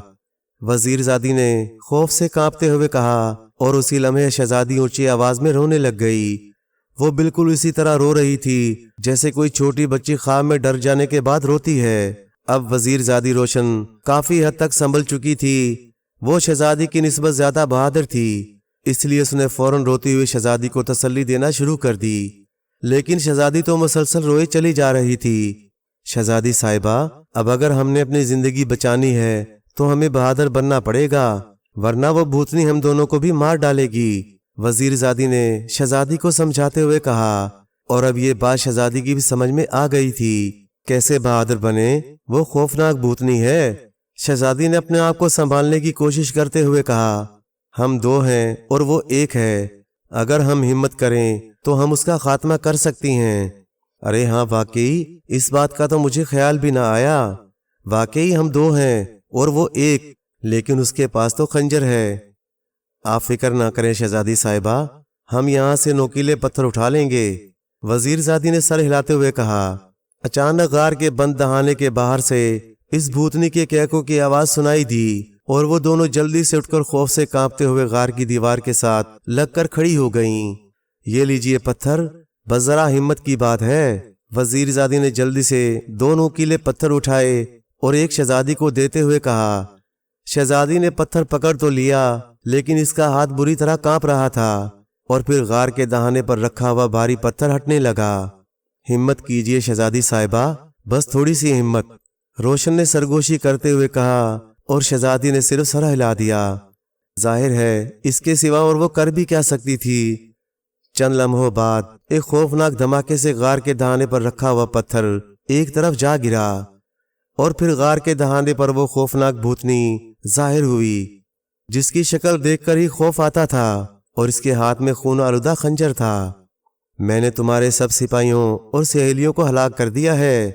وزیر زادی نے خوف سے کانپتے ہوئے کہا، اور اسی لمحے شہزادی اونچی آواز میں رونے لگ گئی۔ وہ بالکل اسی طرح رو رہی تھی جیسے کوئی چھوٹی بچی خواب میں ڈر جانے کے بعد روتی ہے۔ اب وزیر زادی روشن کافی حد تک سنبھل چکی تھی۔ وہ شہزادی کی نسبت زیادہ بہادر تھی، اس لیے اس نے فوراً روتی ہوئی شہزادی کو تسلی دینا شروع کر دی۔ لیکن شہزادی تو مسلسل روئے چلی جا رہی تھی۔ شہزادی صاحبہ، اب اگر ہم نے اپنی زندگی بچانی ہے تو ہمیں بہادر بننا پڑے گا، ورنہ وہ بھوتنی ہم دونوں کو بھی مار ڈالے گی، وزیر زادی نے شہزادی کو سمجھاتے ہوئے کہا۔ اور اب یہ بات شہزادی کی بھی سمجھ میں آ گئی تھی۔ کیسے بہادر بنے؟ وہ خوفناک بھوتنی ہے۔ شہزادی نے اپنے آپ کو سنبھالنے کی کوشش کرتے ہوئے کہا، ہم دو ہیں اور وہ ایک ہے، اگر ہم ہمت کریں تو ہم اس کا خاتمہ کر سکتی ہیں۔ ارے ہاں، واقعی اس بات کا تو مجھے خیال بھی نہ آیا۔ واقعی ہم دو ہیں اور وہ ایک، لیکن اس کے پاس تو خنجر ہے۔ آپ فکر نہ کریں شہزادی صاحبہ، ہم یہاں سے نوکیلے پتھر اٹھا لیں گے، وزیر زادی نے سر ہلاتے ہوئے کہا۔ اچانک غار کے بند دہانے کے باہر سے اس بھوتنی کے کہکوں کی آواز سنائی دی، اور وہ دونوں جلدی سے اٹھ کر خوف سے کانپتے ہوئے غار کی دیوار کے ساتھ لگ کر کھڑی ہو گئیں۔ یہ لیجئے پتھر، بس ذرا ہمت کی بات ہے۔ وزیر زادی نے جلدی سے 2 نوکیلے پتھر اٹھائے اور ایک شہزادی کو دیتے ہوئے کہا۔ شہزادی نے پتھر پکڑ تو لیا، لیکن اس کا ہاتھ بری طرح کانپ رہا تھا، اور پھر غار کے دہانے پر رکھا ہوا بھاری پتھر ہٹنے لگا۔ ہمت کیجیے شہزادی صاحبہ، بس تھوڑی سی ہمت، روشن نے سرگوشی کرتے ہوئے کہا، اور شہزادی نے صرف سر ہلا دیا۔ ظاہر ہے اس کے سوا اور وہ کر بھی کیا سکتی تھی۔ چند لمحوں بعد ایک خوفناک دھماکے سے غار کے دہانے پر رکھا ہوا پتھر ایک طرف جا گرا، اور پھر غار کے دہانے پر وہ خوفناک بھوتنی ظاہر ہوئی، جس کی شکل دیکھ کر ہی خوف آتا تھا، اور اس کے ہاتھ میں خون آلودہ خنجر تھا۔ میں نے تمہارے سب سپاہیوں اور سہیلیوں کو ہلاک کر دیا ہے۔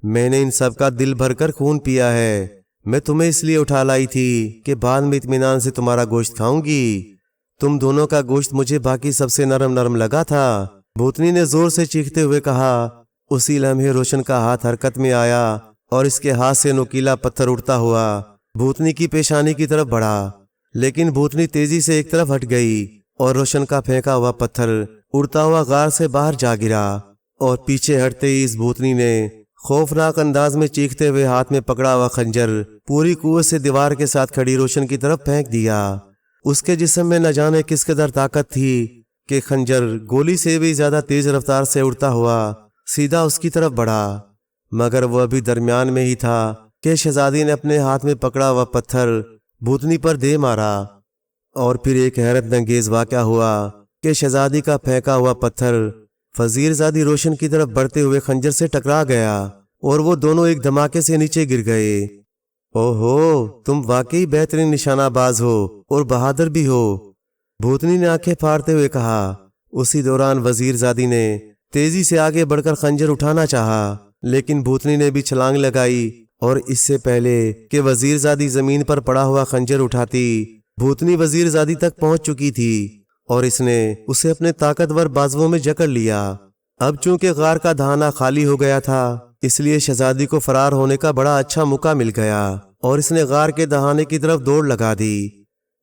میں نے ان سب کا دل بھر کر خون پیا ہے۔ میں تمہیں اس لیے اٹھا لائی تھی کہ بعد میں اطمینان سے تمہارا گوشت کھاؤں گی۔ تم دونوں کا گوشت مجھے باقی سب سے نرم لگا تھا، بھوتنی نے زور سے چیختے ہوئے کہا۔ اسی لمحے روشن کا ہاتھ حرکت میں آیا، اور اس کے ہاتھ سے نوکیلا پتھر اڑتا ہوا بھوتنی کی پیشانی کی طرف بڑھا، لیکن بھوتنی تیزی سے ایک طرف ہٹ گئی، اور روشن کا پھینکا ہوا پتھر اڑتا ہوا غار سے باہر جا گرا، اور پیچھے ہٹتے ہی اس بھوتنی نے خوفناک انداز میں چیختے ہوئے ہاتھ میں پکڑا ہوا خنجر پوری قوت سے دیوار کے ساتھ کھڑی روشن کی طرف پھینک دیا۔ اس کے جسم میں نہ جانے کس قدر طاقت تھی کہ خنجر گولی سے بھی زیادہ تیز رفتار سے اڑتا ہوا سیدھا اس کی طرف بڑھا، مگر وہ ابھی درمیان میں ہی تھا کہ شہزادی نے اپنے ہاتھ میں پکڑا ہوا پتھر بھوتنی پر دے مارا، اور پھر ایک حیرت انگیز واقعہ ہوا کہ شہزادی کا پھینکا ہوا پتھر وزیر زادی روشن کی طرف بڑھتے ہوئے خنجر سے ٹکرا گیا، اور وہ دونوں ایک دھماکے سے نیچے گر گئے۔ اوہو، تم واقعی بہترین نشانہ باز ہو اور بہادر بھی ہو، بھوتنی نے آنکھیں پھاڑتے ہوئے کہا۔ اسی دوران وزیر زادی نے تیزی سے آگے بڑھ کر خنجر اٹھانا چاہا، لیکن بھوتنی نے بھی چھلانگ لگائی، اور اس سے پہلے کہ وزیر زادی زمین پر پڑا ہوا خنجر اٹھاتی، بھوتنی وزیر زادی تک پہنچ چکی تھی، اور اس نے اسے اپنے طاقتور بازوؤں میں جکڑ لیا۔ اب چونکہ غار کا دہانہ خالی ہو گیا تھا، اس لیے شہزادی کو فرار ہونے کا بڑا اچھا موقع مل گیا، اور اس نے غار کے دہانے کی طرف دوڑ لگا دی۔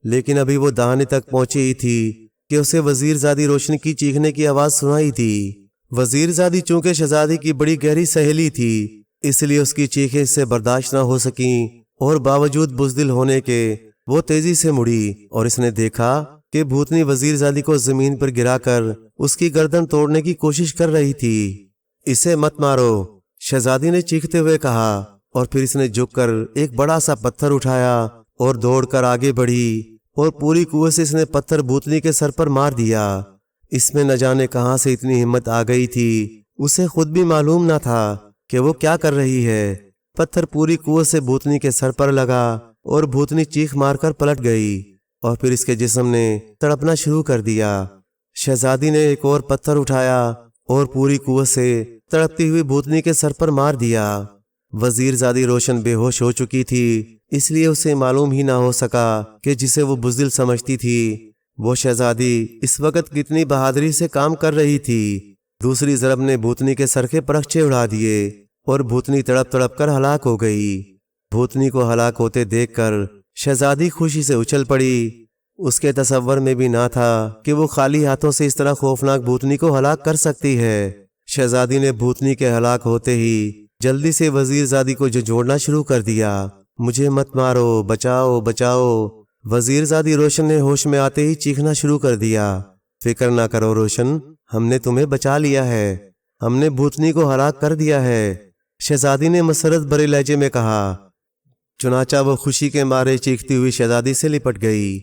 لیکن ابھی وہ دہانے تک پہنچی ہی تھی کہ اسے وزیر زادی روشن کی چیخنے کی آواز سنائی تھی۔ وزیر زادی چونکہ شہزادی کی بڑی گہری سہیلی تھی، اس لیے اس کی چیخیں اس سے برداشت نہ ہو سکیں، اور باوجود بزدل ہونے کے وہ تیزی سے مڑی، اور اس نے دیکھا کہ بھوتنی وزیر زادی کو زمین پر گرا کر اس کی گردن توڑنے کی کوشش کر رہی تھی۔ اسے مت مارو، شہزادی نے چیختے ہوئے کہا، اور پھر اس نے جھک کر ایک بڑا سا پتھر اٹھایا اور دوڑ کر آگے بڑھی، اور پوری قوت سے اس نے پتھر بھوتنی کے سر پر مار دیا۔ اس میں نہ جانے کہاں سے اتنی ہمت آ گئی تھی، اسے خود بھی معلوم نہ تھا کہ وہ کیا کر رہی ہے۔ پتھر پوری قوت سے بھوتنی کے سر پر لگا، اور بھوتنی چیخ مار کر پلٹ گئی، اور پھر اس کے جسم نے تڑپنا شروع کر دیا۔ شہزادی نے ایک اور پتھر اٹھایا اور پوری قوت سے تڑپتی ہوئی بھوتنی کے سر پر مار دیا۔ وزیر زادی روشن بے ہوش ہو چکی تھی، اس لیے اسے معلوم ہی نہ ہو سکا کہ جسے وہ بزدل سمجھتی تھی، وہ شہزادی اس وقت کتنی بہادری سے کام کر رہی تھی۔ دوسری ضرب نے بھوتنی کے سر کے پرخچے اڑا دیے، اور بھوتنی تڑپ تڑپ کر ہلاک ہو گئی۔ بھوتنی کو ہلاک ہوتے دیکھ کر شہزادی خوشی سے اچھل پڑی۔ اس کے تصور میں بھی نہ تھا کہ وہ خالی ہاتھوں سے اس طرح خوفناک بھوتنی کو ہلاک کر سکتی ہے۔ شہزادی نے بھوتنی کے ہلاک ہوتے ہی جلدی سے وزیر زادی کو جھنجھوڑنا شروع کر دیا۔ مجھے مت مارو، بچاؤ بچاؤ، وزیر زادی روشن نے ہوش میں آتے ہی چیخنا شروع کر دیا۔ فکر نہ کرو روشن، ہم نے تمہیں بچا لیا ہے، ہم نے بھوتنی کو ہلاک کر دیا ہے، شہزادی نے مسرت بھرے لہجے میں کہا۔ چنانچہ وہ خوشی کے مارے چیختی ہوئی شہزادی سے لپٹ گئی۔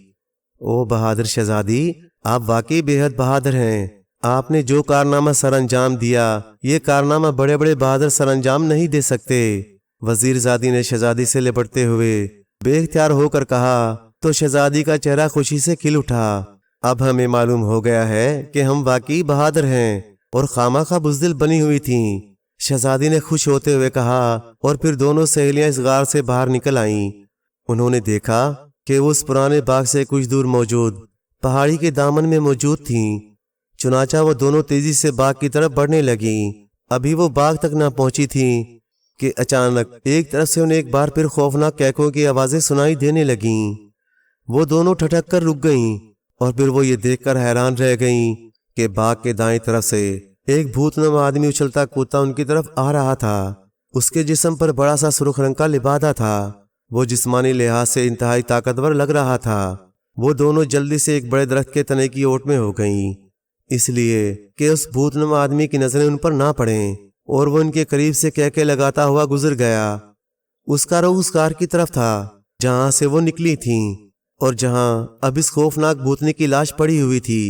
او بہادر شہزادی، آپ واقعی بے حد بہادر ہیں۔ آپ نے جو کارنامہ سر انجام دیا، یہ کارنامہ بڑے بڑے بہادر سر انجام نہیں دے سکتے، وزیر زادی نے شہزادی سے لپٹتے ہوئے بے اختیار ہو کر کہا، تو شہزادی کا چہرہ خوشی سے کھل اٹھا۔ اب ہمیں معلوم ہو گیا ہے کہ ہم واقعی بہادر ہیں اور خامخواہ بزدل بنی ہوئی تھیں، شہزادی نے خوش ہوتے ہوئے کہا، اور پھر دونوں سہیلیاں اس غار سے باہر نکل آئیں۔ انہوں نے دیکھا کہ وہ اس پرانے باغ سے کچھ دور موجود پہاڑی کے دامن میں موجود تھیں۔ چنانچہ وہ دونوں تیزی سے باغ کی طرف بڑھنے لگیں۔ ابھی وہ باغ تک نہ پہنچی تھیں کہ اچانک ایک طرف سے انہیں ایک بار پھر خوفناک کہکوں کی آوازیں سنائی دینے لگیں۔ وہ دونوں ٹھٹک کر رک گئیں، اور پھر وہ یہ دیکھ کر حیران رہ گئیں کہ باغ کے دائیں طرف سے ایک بھوت نما آدمی اچھلتا کودتا ان کی طرف آ رہا تھا۔ اس کے جسم پر بڑا سا سرخ رنگ کا لبادہ تھا۔ وہ جسمانی لحاظ سے انتہائی طاقتور لگ رہا تھا۔ وہ دونوں جلدی سے ایک بڑے درخت کے تنے کی اوٹ میں ہو گئیں، اس لیے کہ اس بھوت نما آدمی کی نظریں ان پر نہ پڑیں، اور وہ ان کے قریب سے کہکے لگاتا ہوا گزر گیا۔ اس کا رخ اس غار کی طرف تھا جہاں سے وہ نکلی تھیں، اور جہاں اب اس خوفناک بھوتنی کی لاش پڑی ہوئی تھی۔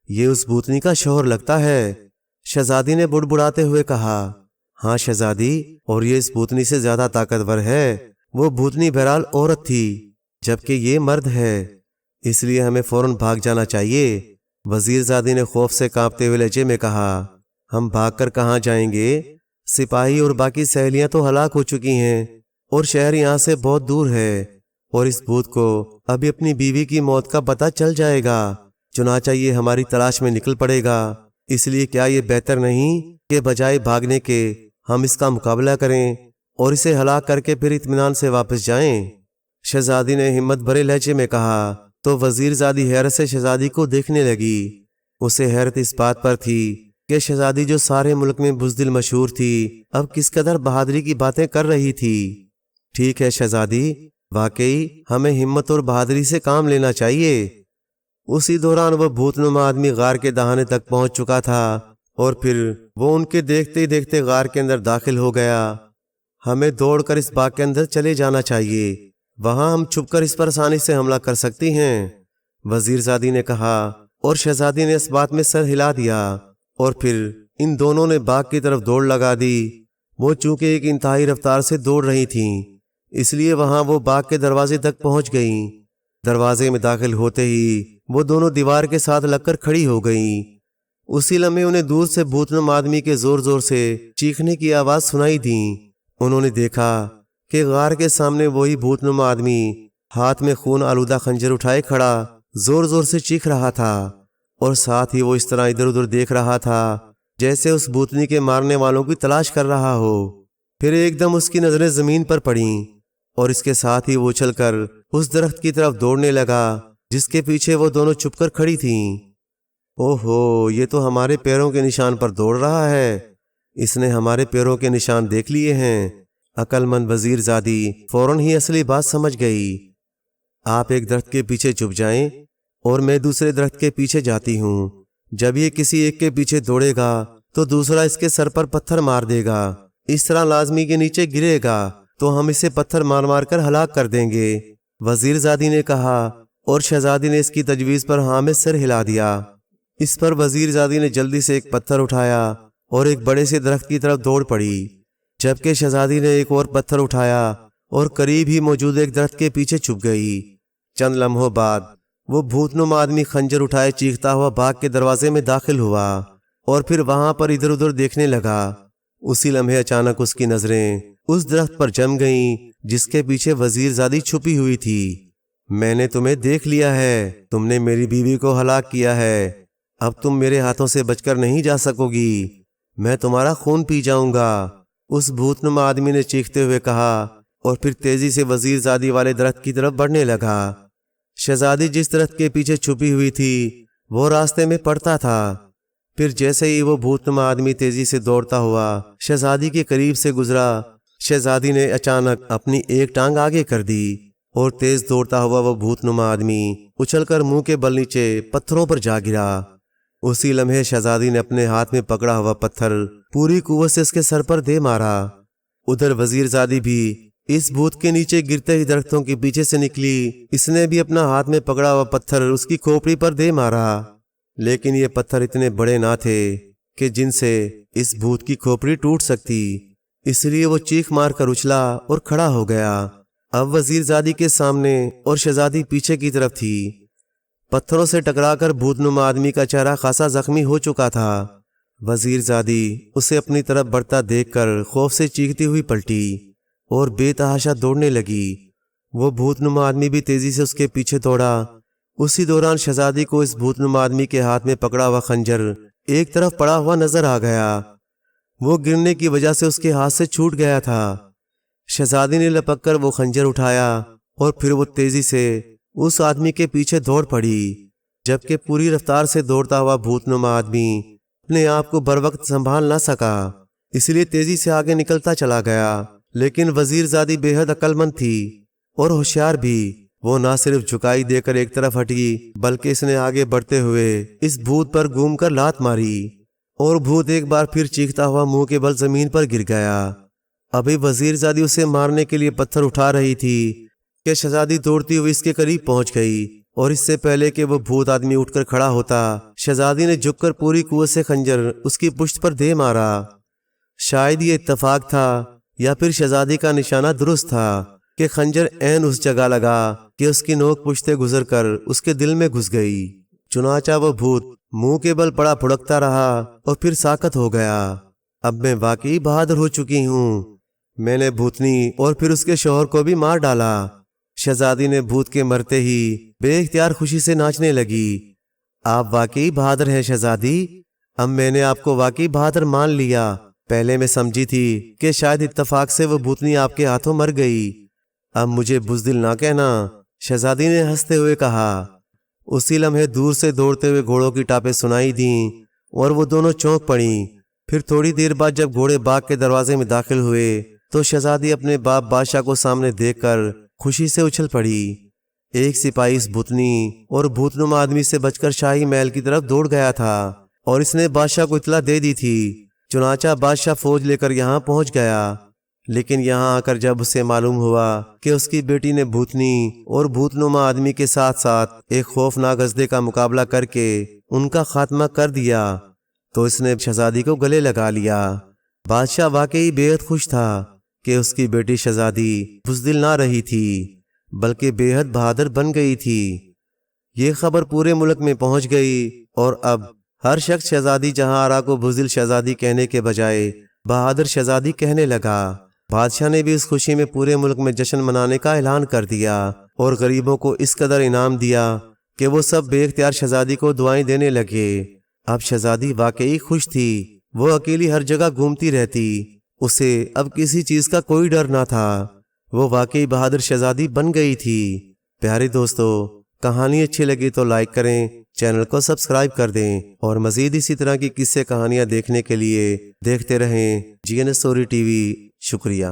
یہ اس بھوتنی کا شوہر لگتا ہے، شہزادی نے بڑبڑاتے ہوئے کہا۔ ہاں شہزادی، اور یہ اس بھوتنی سے زیادہ طاقتور ہے۔ وہ بھوتنی بہرحال عورت تھی، جبکہ یہ مرد ہے، اس لیے ہمیں فوراً بھاگ جانا چاہیے۔ وزیر زادی نے خوف سے کانپتے ہوئے لہجے میں کہا۔ ہم بھاگ کر کہاں جائیں گے؟ سپاہی اور باقی سہیلیاں تو ہلاک ہو چکی ہیں، اور شہر یہاں سے بہت دور ہے، اور اس بھوت کو ابھی اپنی بیوی کی موت کا پتہ چل جائے گا، چنانچہ یہ ہماری تلاش میں نکل پڑے گا۔ اس لیے کیا یہ بہتر نہیں کہ بجائے بھاگنے کے ہم اس کا مقابلہ کریں اور اسے ہلاک کر کے پھر اطمینان سے واپس جائیں؟ شہزادی نے ہمت بھرے لہجے میں کہا تو وزیر زادی حیرت سے شہزادی کو دیکھنے لگی۔ اسے حیرت اس بات پر تھی کہ شہزادی جو سارے ملک میں بزدل مشہور تھی، اب کس قدر بہادری کی باتیں کر رہی تھی۔ ٹھیک ہے شہزادی، واقعی ہمیں ہمت اور بہادری سے کام لینا چاہیے۔ اسی دوران وہ بھوت نما آدمی غار کے دہانے تک پہنچ چکا تھا، اور پھر وہ ان کے دیکھتے ہی دیکھتے غار کے اندر داخل ہو گیا۔ ہمیں دوڑ کر اس باغ کے اندر چلے جانا چاہیے، وہاں ہم چھپ کر اس پر آسانی سے حملہ کر سکتی ہیں، وزیر زادی نے کہا، اور شہزادی نے اس بات میں سر ہلا دیا، اور پھر ان دونوں نے باغ کی طرف دوڑ لگا دی۔ وہ چونکہ ایک انتہائی رفتار سے دوڑ رہی تھیں، اس لیے وہاں وہ باغ کے دروازے تک پہنچ گئیں۔ دروازے میں داخل ہوتے ہی وہ دونوں دیوار کے ساتھ لگ کر کھڑی ہو گئیں۔ اسی لمحے انہیں دور سے بھوت نما آدمی کے زور زور سے چیخنے کی آواز سنائی دی۔ انہوں نے دیکھا کہ غار کے سامنے وہی بھوت نما آدمی ہاتھ میں خون آلودہ خنجر اٹھائے کھڑا زور زور سے چیخ رہا تھا، اور ساتھ ہی وہ اس طرح ادھر ادھر دیکھ رہا تھا جیسے اس بھوتنی کے مارنے والوں کی تلاش کر رہا ہو۔ پھر ایک دم اس کی نظریں زمین پر پڑیں، اور اس کے ساتھ ہی وہ اچھل کر اس درخت کی طرف دوڑنے لگا جس کے پیچھے وہ دونوں چھپ کر کھڑی تھیں۔ اوہو، یہ تو ہمارے پیروں کے نشان پر دوڑ رہا ہے، اس نے ہمارے پیروں کے نشان دیکھ لیے ہیں۔ عقل مند وزیر زادی فوراً ہی اصلی بات سمجھ گئی۔ آپ ایک درخت کے پیچھے چھپ جائیں اور میں دوسرے درخت کے پیچھے جاتی ہوں۔ جب یہ کسی ایک کے پیچھے دوڑے گا تو دوسرا اس کے سر پر پتھر مار دے گا، اس طرح لازمی کے نیچے گرے گا تو ہم اسے پتھر مار مار کر ہلاک کر دیں گے، وزیر زادی نے کہا، اور شہزادی نے اس کی تجویز پر ہاں میں سر ہلا دیا۔ اس پر وزیر زادی نے جلدی سے ایک پتھر اٹھایا اور ایک بڑے سے درخت کی طرف دوڑ پڑی، جبکہ شہزادی نے ایک اور پتھر اٹھایا اور قریب ہی موجود ایک درخت کے پیچھے چھپ گئی۔ چند لمحوں بعد وہ بھوت نما آدمی خنجر اٹھائے چیختا ہوا باغ کے دروازے میں داخل ہوا، اور پھر وہاں پر ادھر ادھر دیکھنے لگا۔ اسی لمحے اچانک اس کی نظریں اس درخت پر جم گئیں جس کے پیچھے وزیر زادی چھپی ہوئی تھی۔ میں نے تمہیں دیکھ لیا ہے، تم نے میری بیوی کو ہلاک کیا ہے، اب تم میرے ہاتھوں سے بچ کر نہیں جا سکو گی، میں تمہارا خون پی جاؤں گا، اس بھوت نما آدمی نے چیختے ہوئے کہا، اور پھر تیزی سے وزیر زادی والے درخت کی طرف بڑھنے لگا۔ شہزادی جس درخت کے پیچھے چھپی ہوئی تھی وہ راستے میں پڑتا تھا۔ پھر جیسے ہی وہ بھوت نما آدمی تیزی سے دوڑتا ہوا شہزادی کے قریب سے گزرا، شہزادی نے اچانک اپنی ایک ٹانگ آگے کر دی، اور تیز دوڑتا ہوا وہ بھوت نما آدمی اچھل کر منہ کے بل نیچے پتھروں پر جا گرا۔ اسی لمحے شہزادی نے اپنے ہاتھ میں پکڑا ہوا پتھر پوری قوت سے اس کے سر پر دے مارا۔ ادھر وزیر زادی بھی اس بھوت کے نیچے گرتے ہی درختوں کے پیچھے سے نکلی، اس نے بھی اپنا ہاتھ میں پکڑا ہوا پتھر اس کی کھوپڑی پر دے مارا، لیکن یہ پتھر اتنے بڑے نہ تھے کہ جن سے اس بھوت کی کھوپڑی ٹوٹ سکتی، اس لیے وہ چیخ مار کر اچھلا اور کھڑا ہو گیا۔ اب وزیر زادی کے سامنے اور شہزادی پیچھے کی طرف تھی۔ پتھروں سے ٹکرا کر بھوت نما آدمی کا چہرہ خاصا زخمی ہو چکا تھا۔ وزیر زادی اسے اپنی طرف بڑھتا دیکھ کر خوف سے چیختی ہوئی پلٹی اور بے تحاشا دوڑنے لگی۔ وہ بھوت نما آدمی بھی تیزی سے اس کے پیچھے دوڑا۔ اسی دوران شہزادی کو اس بھوت نما آدمی کے ہاتھ میں پکڑا ہوا خنجر ایک طرف پڑا ہوا نظر آ گیا۔ وہ گرنے کی وجہ سے اس کے ہاتھ سے چھوٹ گیا تھا۔ شہزادی نے لپک کر وہ خنجر اٹھایا، اور پھر وہ تیزی سے اس آدمی کے پیچھے دوڑ پڑی، جبکہ پوری رفتار سے دوڑتا ہوا بھوت نما آدمی اپنے آپ کو بروقت سنبھال نہ سکا، اس لیے تیزی سے آگے نکلتا چلا گیا۔ لیکن وزیر زادی بے حد عقل مند تھی اور ہوشیار بھی۔ وہ نہ صرف جھکائی دے کر ایک طرف ہٹی بلکہ اس نے آگے بڑھتے ہوئے اس بھوت پر گھوم کر لات ماری اور بھوت ایک بار پھر چیختا ہوا منہ کے بل زمین پر گر گیا۔ ابھی وزیر زادی اسے مارنے کے لیے پتھر اٹھا رہی تھی کہ شہزادی دوڑتی ہوئی اس کے قریب پہنچ گئی، اور اس سے پہلے کہ وہ بھوت آدمی اٹھ کر کھڑا ہوتا، شہزادی نے جھک کر پوری قوت سے خنجر اس کی پشت پر دے مارا۔ شاید یہ اتفاق تھا یا پھر شہزادی کا نشانہ درست تھا کہ خنجر عین اس جگہ لگا کہ اس کی نوک پشتے گزر کر اس کے دل میں گھس گئی۔ چنانچہ وہ بھوت منہ کے بل پڑا پھڑکتا رہا اور پھر ساکت ہو گیا۔ اب میں واقعی بہادر ہو چکی ہوں، میں نے بھوتنی اور پھر اس کے شوہر کو بھی مار ڈالا۔ شہزادی نے بھوت کے مرتے ہی بے اختیار خوشی سے ناچنے لگی۔ آپ واقعی بہادر ہیں شہزادی، اب میں نے آپ کو واقعی بہادر مان لیا۔ پہلے میں سمجھی تھی کہ شاید اتفاق سے وہ بھوتنی آپ کے ہاتھوں مر گئی۔ اب مجھے بزدل نہ کہنا، شہزادی نے ہنستے ہوئے کہا۔ اسی لمحے دور سے دوڑتے ہوئے گھوڑوں کی ٹاپیں سنائی دیں اور وہ دونوں چونک پڑیں۔ پھر تھوڑی دیر بعد جب گھوڑے باغ کے دروازے میں داخل ہوئے تو شہزادی اپنے باپ بادشاہ کو سامنے دیکھ کر خوشی سے اچھل پڑی۔ ایک سپاہی اس بھوتنی اور بھوتنما آدمی سے بچ کر شاہی محل کی طرف دوڑ گیا تھا اور اس نے بادشاہ کو اطلاع دے دی تھی۔ چنانچہ بادشاہ فوج لے کر یہاں پہنچ گیا، لیکن یہاں آ کر جب اسے معلوم ہوا کہ اس کی بیٹی نے بھوتنی اور بھوتنما آدمی کے ساتھ ساتھ ایک خوفناک اژدھے کا مقابلہ کر کے ان کا خاتمہ کر دیا تو اس نے شہزادی کو گلے لگا لیا۔ بادشاہ واقعی بے حد خوش تھا کہ اس کی بیٹی شہزادی بزدل نہ رہی تھی بلکہ بے حد بہادر بن گئی تھی۔ یہ خبر پورے ملک میں پہنچ گئی اور اب ہر شخص شہزادی جہاں آرا کو بزدل شہزادی کہنے کے بجائے بہادر شہزادی کہنے لگا۔ بادشاہ نے بھی اس خوشی میں پورے ملک میں جشن منانے کا اعلان کر دیا اور غریبوں کو اس قدر انعام دیا کہ وہ سب بے اختیار شہزادی کو دعائیں دینے لگے۔ اب شہزادی واقعی خوش تھی، وہ اکیلی ہر جگہ گھومتی رہتی، اسے اب کسی چیز کا کوئی ڈر نہ تھا، وہ واقعی بہادر شہزادی بن گئی تھی۔ پیارے دوستو، کہانی اچھی لگی تو لائک کریں، چینل کو سبسکرائب کر دیں اور مزید اسی طرح کی قصے کہانیاں دیکھنے کے لیے دیکھتے رہیں جی این اسٹوری ٹی وی۔ شکریہ۔